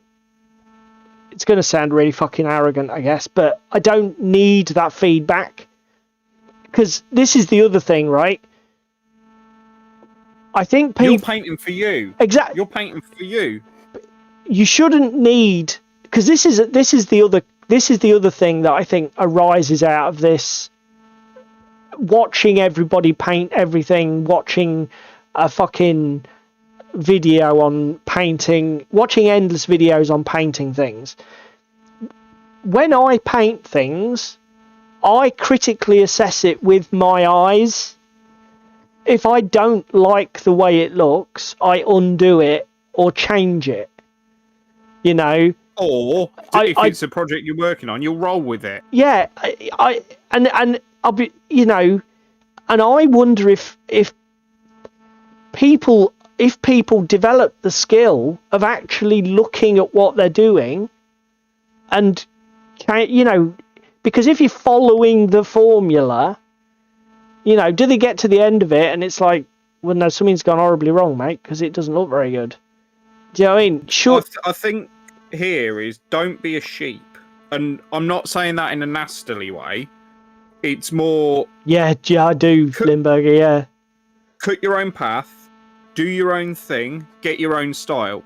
It's going to sound really fucking arrogant, I guess, but I don't need that feedback. Because this is the other thing, right? I think people... You're painting for you. Exactly. You're painting for you. You shouldn't need... Because this is the other thing that I think arises out of this. Watching everybody paint everything, watching a fucking video on painting, watching endless videos on painting things. When I paint things, I critically assess it with my eyes. If I don't like the way it looks, I undo it or change it. You know? Or if it's a project you're working on, you'll roll with it. Yeah, and I'll be, you know, and I wonder if people develop the skill of actually looking at what they're doing, and, you know, because if you're following the formula, you know, do they get to the end of it and it's like, well, no, something's gone horribly wrong, mate, because it doesn't look very good. Do you know what I mean? Sure. I think here is, don't be a sheep. And I'm not saying that in a nastily way. It's more... Yeah, I do, Limburger, yeah. Cut your own path, do your own thing, get your own style.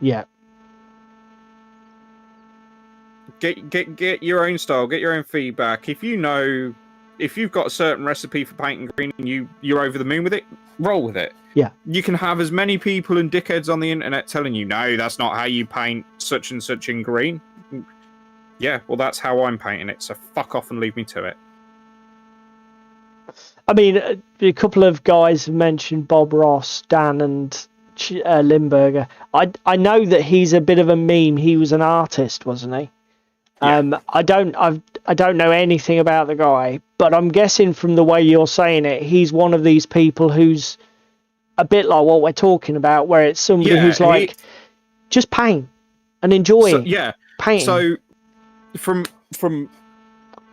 Yeah. Get your own style, get your own feedback. If you've got a certain recipe for painting green and you're over the moon with it, roll with it. Yeah. You can have as many people and dickheads on the internet telling you, no, that's not how you paint such and such in green. Yeah, well, that's how I'm painting it, so fuck off and leave me to it. I mean, a couple of guys have mentioned Bob Ross, Dan and Limburger. I know that he's a bit of a meme. He was an artist, wasn't he? Yeah. I don't know anything about the guy, but I'm guessing from the way you're saying it, he's one of these people who's a bit like what we're talking about, where it's somebody who's like, just paint and enjoy painting. So from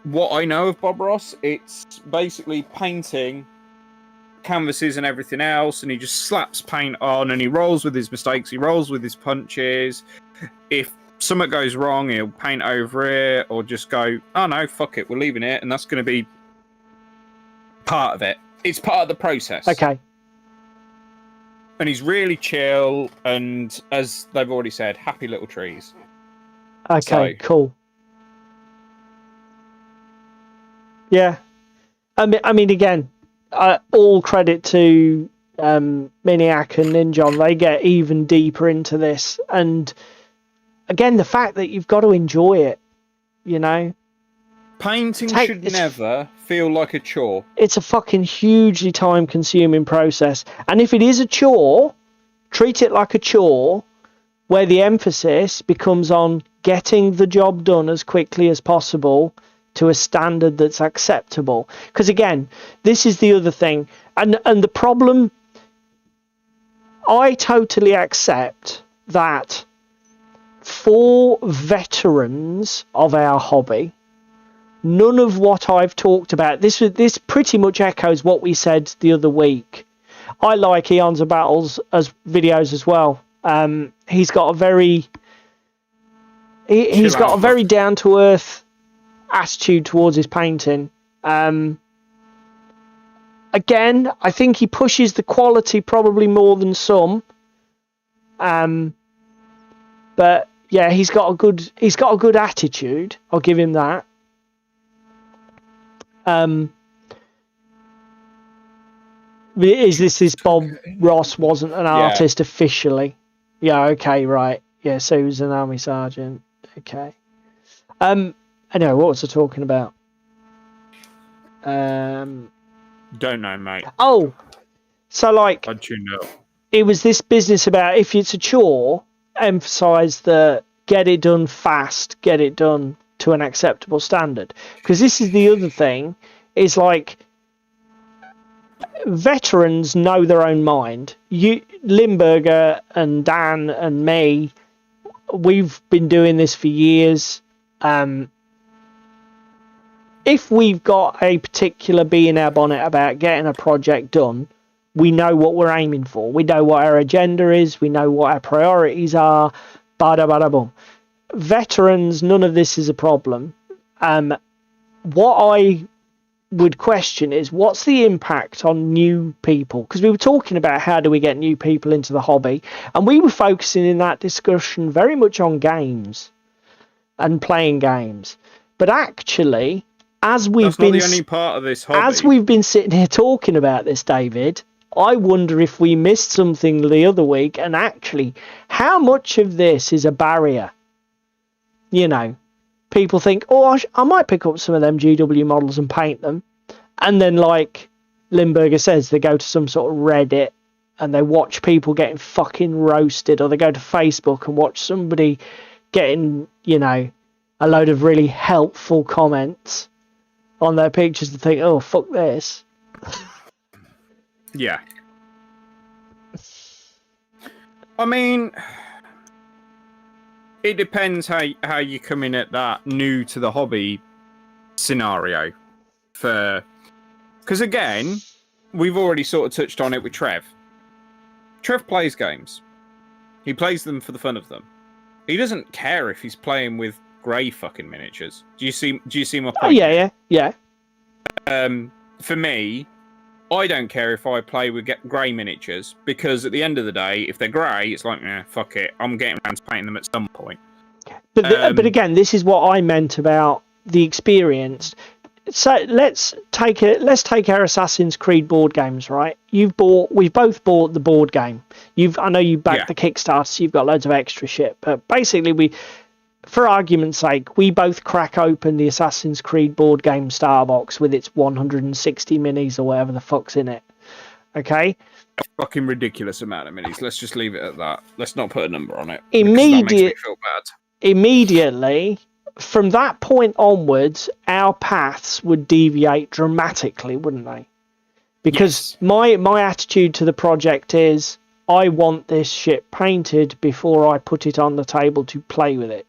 what I know of Bob Ross, it's basically painting canvases and everything else, and he just slaps paint on and he rolls with his mistakes, he rolls with his punches. If something goes wrong, he'll paint over it, or just go, oh no, fuck it, we're leaving it, and that's going to be part of it. It's part of the process. Okay. And he's really chill, and as they've already said, happy little trees. Okay, cool. Yeah. I mean, again, all credit to Miniac and Ninjon. They get even deeper into this, and again, the fact that you've got to enjoy it, you know. Painting should never feel like a chore. It's a fucking hugely time-consuming process. And if it is a chore, treat it like a chore, where the emphasis becomes on getting the job done as quickly as possible to a standard that's acceptable. Because again, this is the other thing. And the problem, I totally accept that for veterans of our hobby, none of what I've talked about, this pretty much echoes what we said the other week. I like Eons of Battles as videos as well. He's got a very down to earth attitude towards his painting. Again, I think he pushes the quality probably more than some. But yeah, he's got a good attitude. I'll give him that. Is this Bob Ross wasn't an artist officially? Yeah, okay, right. Yeah, so he was an army sergeant. Okay. Anyway, what was I talking about? Don't know, mate. Oh, so like, how'd you know? It was this business about if it's a chore, emphasise that get it done fast, get it done to an acceptable standard. Because this is the other thing, is like, veterans know their own mind. Limburger and Dan and me, we've been doing this for years. If we've got a particular bee in our bonnet about getting a project done, we know what we're aiming for. We know what our agenda is. We know what our priorities are. Bada bada boom. Veterans, none of this is a problem. What I would question is, what's the impact on new people? Because we were talking about how do we get new people into the hobby, and we were focusing in that discussion very much on games and playing games. But actually, as we've been, that's not the only part of this hobby. As we've been sitting here talking about this, David, I wonder if we missed something the other week, and actually, how much of this is a barrier? You know, people think, oh, I might pick up some of them GW models and paint them. And then, like Limburger says, they go to some sort of Reddit and they watch people getting fucking roasted, or they go to Facebook and watch somebody getting, you know, a load of really helpful comments on their pictures and think, oh, fuck this. Yeah. I mean, it depends how you come in at that new to the hobby scenario. Because again, we've already sort of touched on it with Trev. Trev plays games. He plays them for the fun of them. He doesn't care if he's playing with grey fucking miniatures. Do you see my point? Oh, yeah. For me, I don't care if I play with grey miniatures, because at the end of the day, if they're grey, it's like, fuck it. I'm getting around to painting them at some point. But again, this is what I meant about the experience. So let's take our Assassin's Creed board games, right? We've both bought the board game. I know you backed the Kickstarter, so you've got loads of extra shit. But basically, for argument's sake, we both crack open the Assassin's Creed board game starter box with its 160 minis or whatever the fuck's in it. Okay? A fucking ridiculous amount of minis. Let's just leave it at that. Let's not put a number on it. That makes me feel bad. Immediately, from that point onwards, our paths would deviate dramatically, wouldn't they? Because my attitude to the project is, I want this shit painted before I put it on the table to play with it.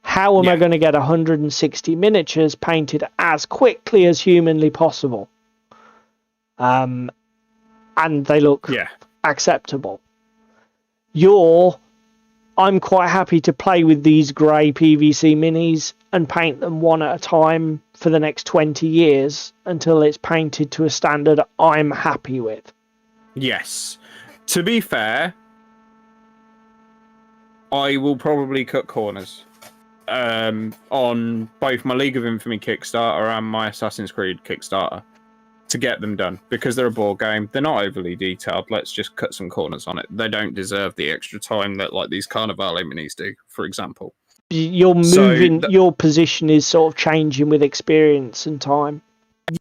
How am I going to get 160 miniatures painted as quickly as humanly possible? And they look acceptable. I'm quite happy to play with these grey PVC minis and paint them one at a time for the next 20 years until it's painted to a standard I'm happy with. Yes. To be fair, I will probably cut corners on both my League of Infamy Kickstarter and my Assassin's Creed Kickstarter. to get them done because they're a board game. They're not overly detailed. Let's just cut some corners on it. They don't deserve the extra time that like these Carnevale minis do, for example. You're moving. Your position is sort of changing with experience and time.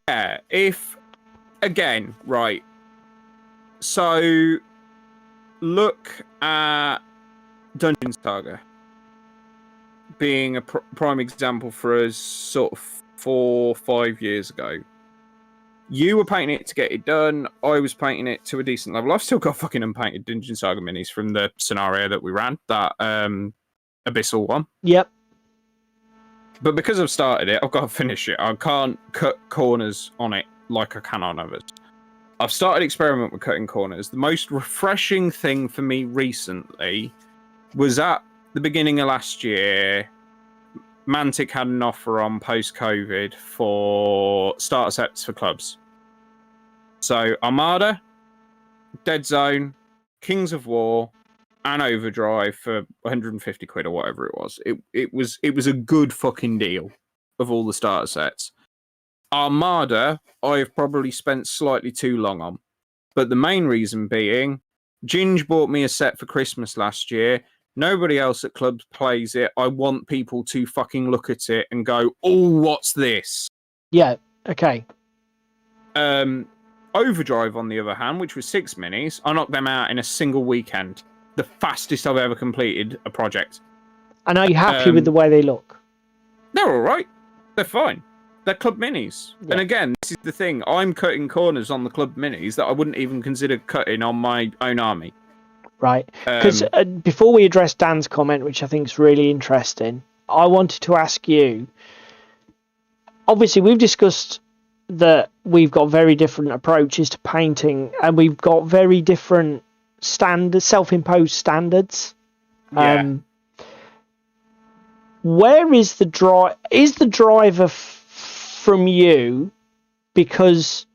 Yeah. If again, right. So look at Dungeon Saga being a prime example for us, sort of 4 or 5 years ago. You were painting it to get it done. I was painting it to a decent level. I've still got fucking unpainted Dungeon Saga minis from the scenario that we ran, that Abyssal one. Yep. But because I've started it, I've got to finish it. I can't cut corners on it like I can on others. I've started experiment with cutting corners. The most refreshing thing for me recently was at the beginning of last year, Mantic had an offer on post-COVID for starter sets for clubs. So Armada, Dead Zone, Kings of War, and Overdrive for 150 quid or whatever it was. It was a good fucking deal of all the starter sets. Armada, I've probably spent slightly too long on. But the main reason being, Ginge bought me a set for Christmas last year. Nobody else at clubs plays it. I want people to fucking look at it and go, oh, what's this? Yeah, okay. Overdrive, on the other hand, which was 6 minis, I knocked them out in a single weekend. The fastest I've ever completed a project. And are you happy with the way they look? They're all right. They're fine. They're club minis. Yeah. And again, this is the thing. I'm cutting corners on the club minis that I wouldn't even consider cutting on my own army. Right. Because before we address Dan's comment, which I think is really interesting, I wanted to ask you, obviously we've discussed that we've got very different approaches to painting and we've got very different standards, self-imposed standards. Yeah. Where is the drive? Is the driver from you? Because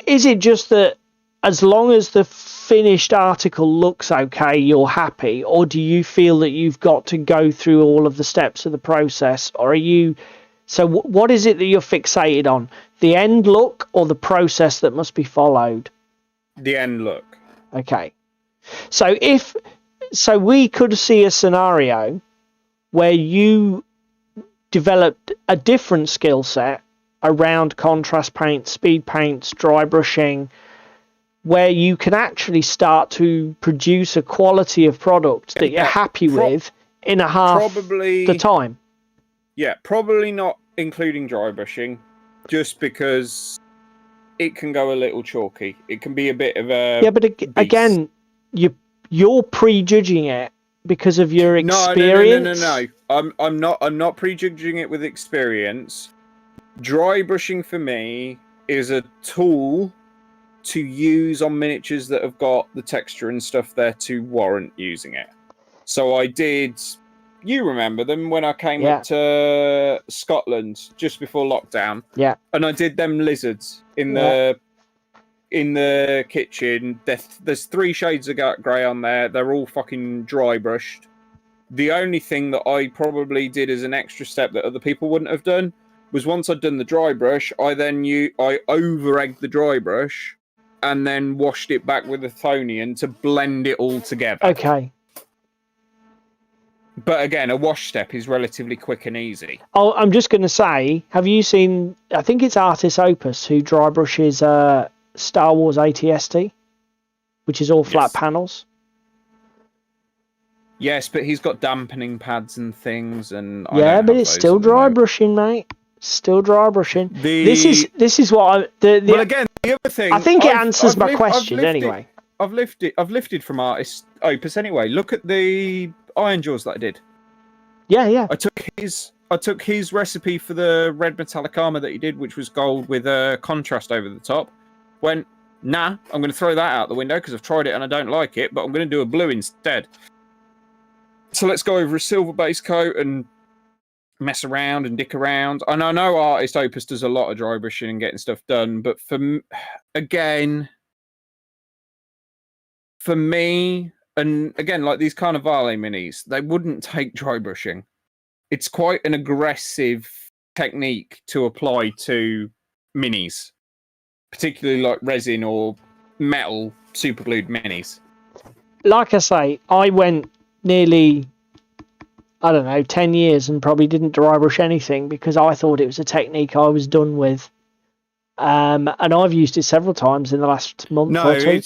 is it just that as long as the finished article looks okay, you're happy, or do you feel that you've got to go through all of the steps of the process, or are you? So what is it that you're fixated on? The end look or the process that must be followed? The end look. Okay. So we could see a scenario where you developed a different skill set around contrast paint, speed paints, dry brushing, where you can actually start to produce a quality of product that you're happy with in a half the time. Yeah, probably not including dry brushing, just because it can go a little chalky. It can be a bit of a but again, you're prejudging it because of your experience. No. I'm not prejudging it with experience. Dry brushing for me is a tool to use on miniatures that have got the texture and stuff there to warrant using it. So I did. You remember them when I came up to Scotland just before lockdown. Yeah. And I did them lizards in the kitchen. There's 3 shades of grey on there. They're all fucking dry brushed. The only thing that I probably did as an extra step that other people wouldn't have done was once I'd done the dry brush, I over-egged the dry brush and then washed it back with a Thonian to blend it all together. Okay. But again, a wash step is relatively quick and easy. Oh, I'm just going to say, have you seen, I think it's Artis Opus who dry brushes Star Wars ATST, which is all flat panels? Yes, but he's got dampening pads and things, and but it's still dry brushing, mate. Still dry brushing. This is what Well, again, the other thing, I think it answers my question anyway. I've lifted from Artis Opus anyway. Look at the Iron Jaws that I did. Yeah. I took his recipe for the red metallic armor that he did, which was gold with a contrast over the top. Went, nah, I'm going to throw that out the window because I've tried it and I don't like it, but I'm going to do a blue instead. So let's go over a silver base coat and mess around and dick around. And I know Artist Opus does a lot of dry brushing and getting stuff done, but for me, and again, like these Carnevale minis, they wouldn't take dry brushing. It's quite an aggressive technique to apply to minis, particularly like resin or metal superglued minis. Like I say, I went nearly, I don't know, 10 years and probably didn't dry brush anything because I thought it was a technique I was done with. And I've used it several times in the last month or two.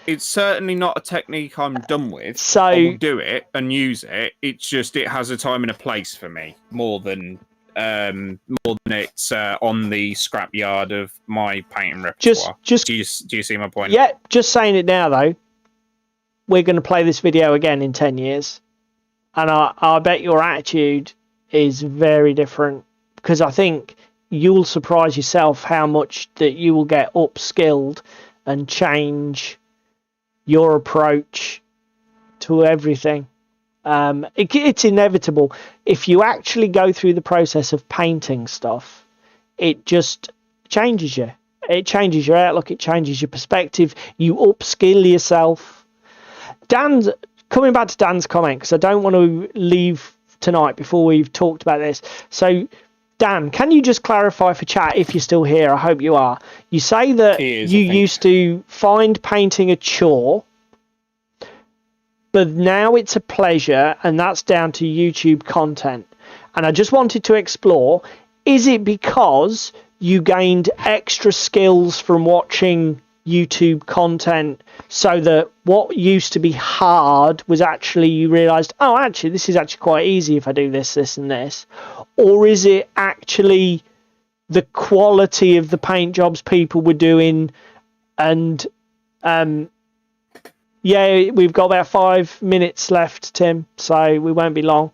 It's certainly not a technique I'm done with. So I will do it and use it. It's just it has a time and a place for me more than it's on the scrapyard of my painting repertoire. Do you see my point? Yeah, just saying it now though. We're going to play this video again in 10 years, and I bet your attitude is very different because I think you'll surprise yourself how much that you will get upskilled and change your approach to everything. It's inevitable. If you actually go through the process of painting stuff, it just changes you. It changes your outlook. It changes your perspective. You upskill yourself. Coming back to Dan's comment, because I don't want to leave tonight before we've talked about this. So, Dan, can you just clarify for chat if you're still here? I hope you are. You say that you used to find painting a chore, but now it's a pleasure, and that's down to YouTube content. And I just wanted to explore, is it because you gained extra skills from watching YouTube content so that what used to be hard was actually you realized, oh, actually this is actually quite easy if I do this, this and this? Or is it actually the quality of the paint jobs people were doing? And yeah, we've got about 5 minutes left, Tim, so we won't be long.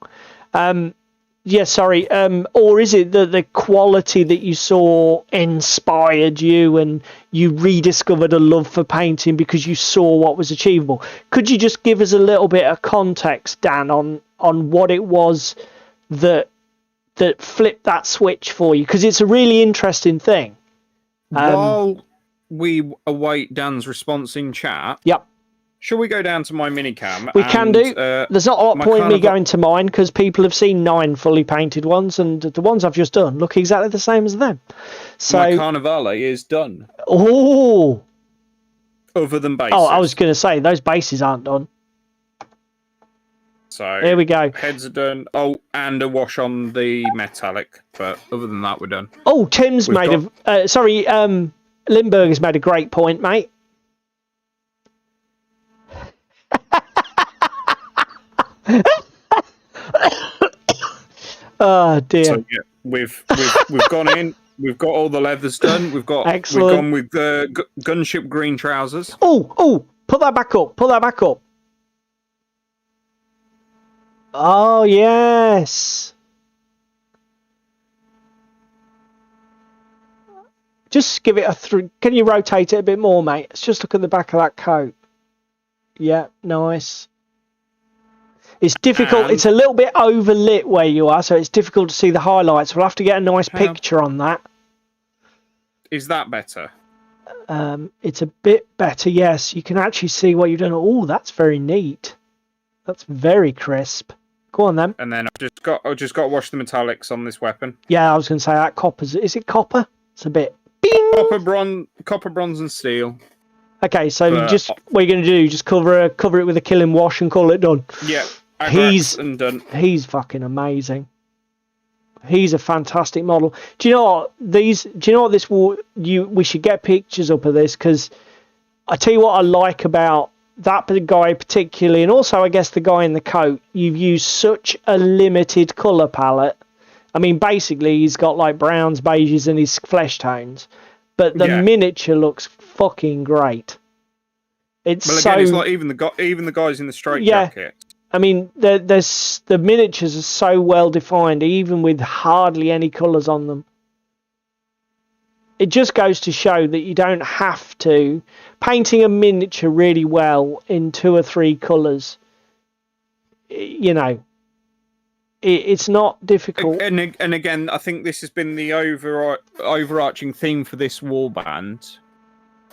Yeah, sorry. Or is it that the quality that you saw inspired you and you rediscovered a love for painting because you saw what was achievable? Could you just give us a little bit of context, Dan, on what it was that flipped that switch for you? Because it's a really interesting thing. While we await Dan's response in chat, yep. Shall we go down to my minicam? We can do. There's not a lot of point in me going to mine because people have seen 9 fully painted ones, and the ones I've just done look exactly the same as them. So my Carnevale is done. Oh, other than bases. Oh, I was going to say those bases aren't done. So here we go. Heads are done. Oh, and a wash on the metallic, but other than that, we're done. Oh, Tim's Lindbergh has made a great point, mate. Oh dear. So, yeah, we've gone in. We've got all the leathers done. Excellent. We've gone with the gunship green trousers. Oh, put that back up. Put that back up. Oh yes. Just give it a three. Can you rotate it a bit more, mate? Let's just look at the back of that coat. Yeah, nice. It's difficult. It's a little bit overlit where you are, so it's difficult to see the highlights. We'll have to get a nice picture on that. Is that better? It's a bit better, yes. You can actually see what you've done. Oh, that's very neat. That's very crisp. Go on, then. And then I've just got to wash the metallics on this weapon. Yeah, I was going to say that copper's. Is it copper? It's a bit. Bing! Copper, bronze, and steel. Okay, so what you're going to do? Just cover it with a killing wash and call it done. Yeah. He's fucking amazing. He's a fantastic model. Do you know what? We should get pictures up of this, because I tell you what I like about that guy particularly, and also I guess the guy in the coat. You've used such a limited colour palette. I mean, basically he's got like browns, beiges, and his flesh tones, but the miniature looks fucking great. It's like even the guys in the straight jacket. I mean, the miniatures are so well defined, even with hardly any colours on them. It just goes to show that you don't have to. Painting a miniature really well in 2 or 3 colours, you know, it's not difficult. And again, I think this has been the overarching theme for this warband.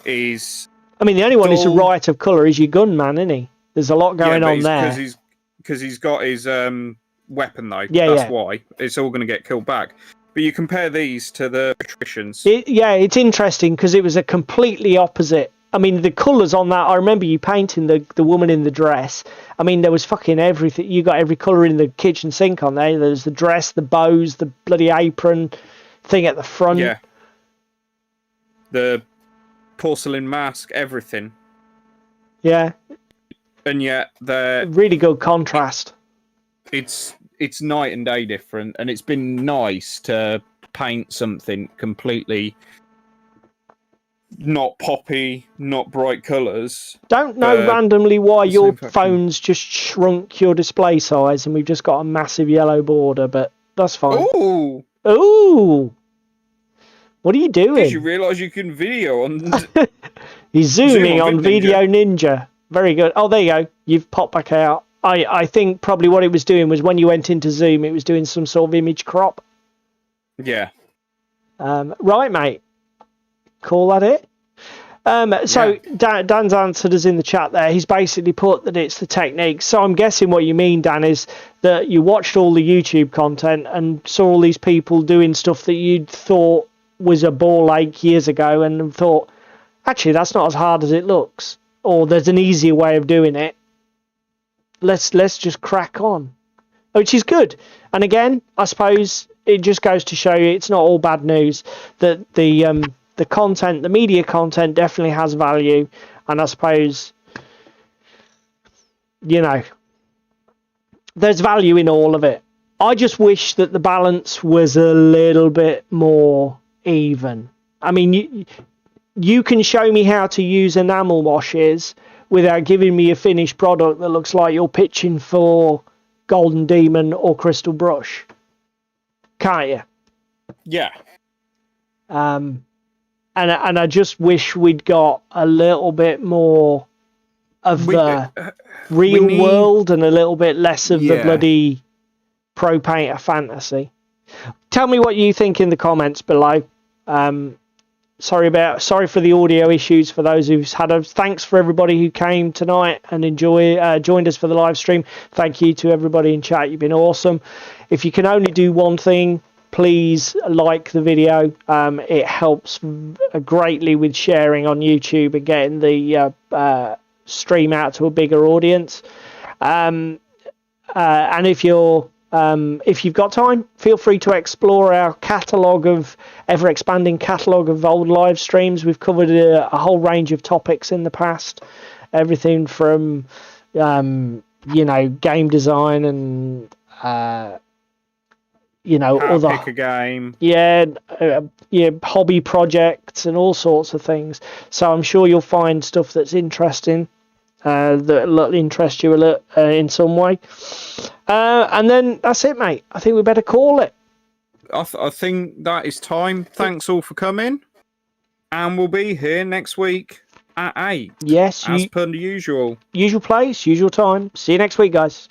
I mean, the only one who's a riot of colour is your gunman, isn't he? There's a lot going on there. Because he's got his weapon, though. That's why. It's all going to get killed back. But you compare these to the patricians. It's interesting because it was a completely opposite. I mean, the colours on that, I remember you painting the woman in the dress. I mean, there was fucking everything. You got every colour in the kitchen sink on there. There's the dress, the bows, the bloody apron thing at the front. Yeah. The porcelain mask, everything. Yeah. And yet, they're... Really good contrast. It's night and day different, and it's been nice to paint something completely... not poppy, not bright colours. Don't know randomly why your faction. phone's just shrunk your display size and we've just got a massive yellow border, but that's fine. Ooh! Ooh! What are you doing? Did you realise you can video on... He's zooming Zoom on on Video Ninja. Very good. Oh, there you go. You've popped back out. I think probably what it was doing was when you went into Zoom, it was doing some sort of image crop. Yeah. Right, mate. Call that it? Dan's answered us in the chat there. He's basically put that it's the technique. So I'm guessing what you mean, Dan, is that you watched all the YouTube content and saw all these people doing stuff that you'd thought was a ball ache years ago and thought, actually, that's not as hard as it looks. Or there's an easier way of doing it. Let's just crack on. Which is good. And again, I suppose it just goes to show you it's not all bad news. That the content, the media content definitely has value. And I suppose, there's value in all of it. I just wish that the balance was a little bit more even. I mean, you can show me how to use enamel washes without giving me a finished product that looks like you're pitching for Golden Demon or Crystal Brush. Can't you? Yeah. And I just wish we'd got a little bit more of the real world and a little bit less of the bloody pro painter fantasy. Tell me what you think in the comments below. Sorry for the audio issues for those who've had us. Thanks for everybody who came tonight and joined us for the live stream. Thank you to everybody in chat. You've been awesome. If you can only do one thing, please like the video. It helps greatly with sharing on YouTube and getting the stream out to a bigger audience. And if you've got time, feel free to explore our ever-expanding catalogue of old live streams. We've covered a whole range of topics in the past. Everything from, game design and, how other... pick a game. Hobby projects and all sorts of things. So I'm sure you'll find stuff that's interesting. That'll interest you in some way. And then that's it, mate. I think we better call it. I think that is time. Thanks all for coming. And we'll be here next week at 8. Yes. As per the usual. Usual place, usual time. See you next week, guys.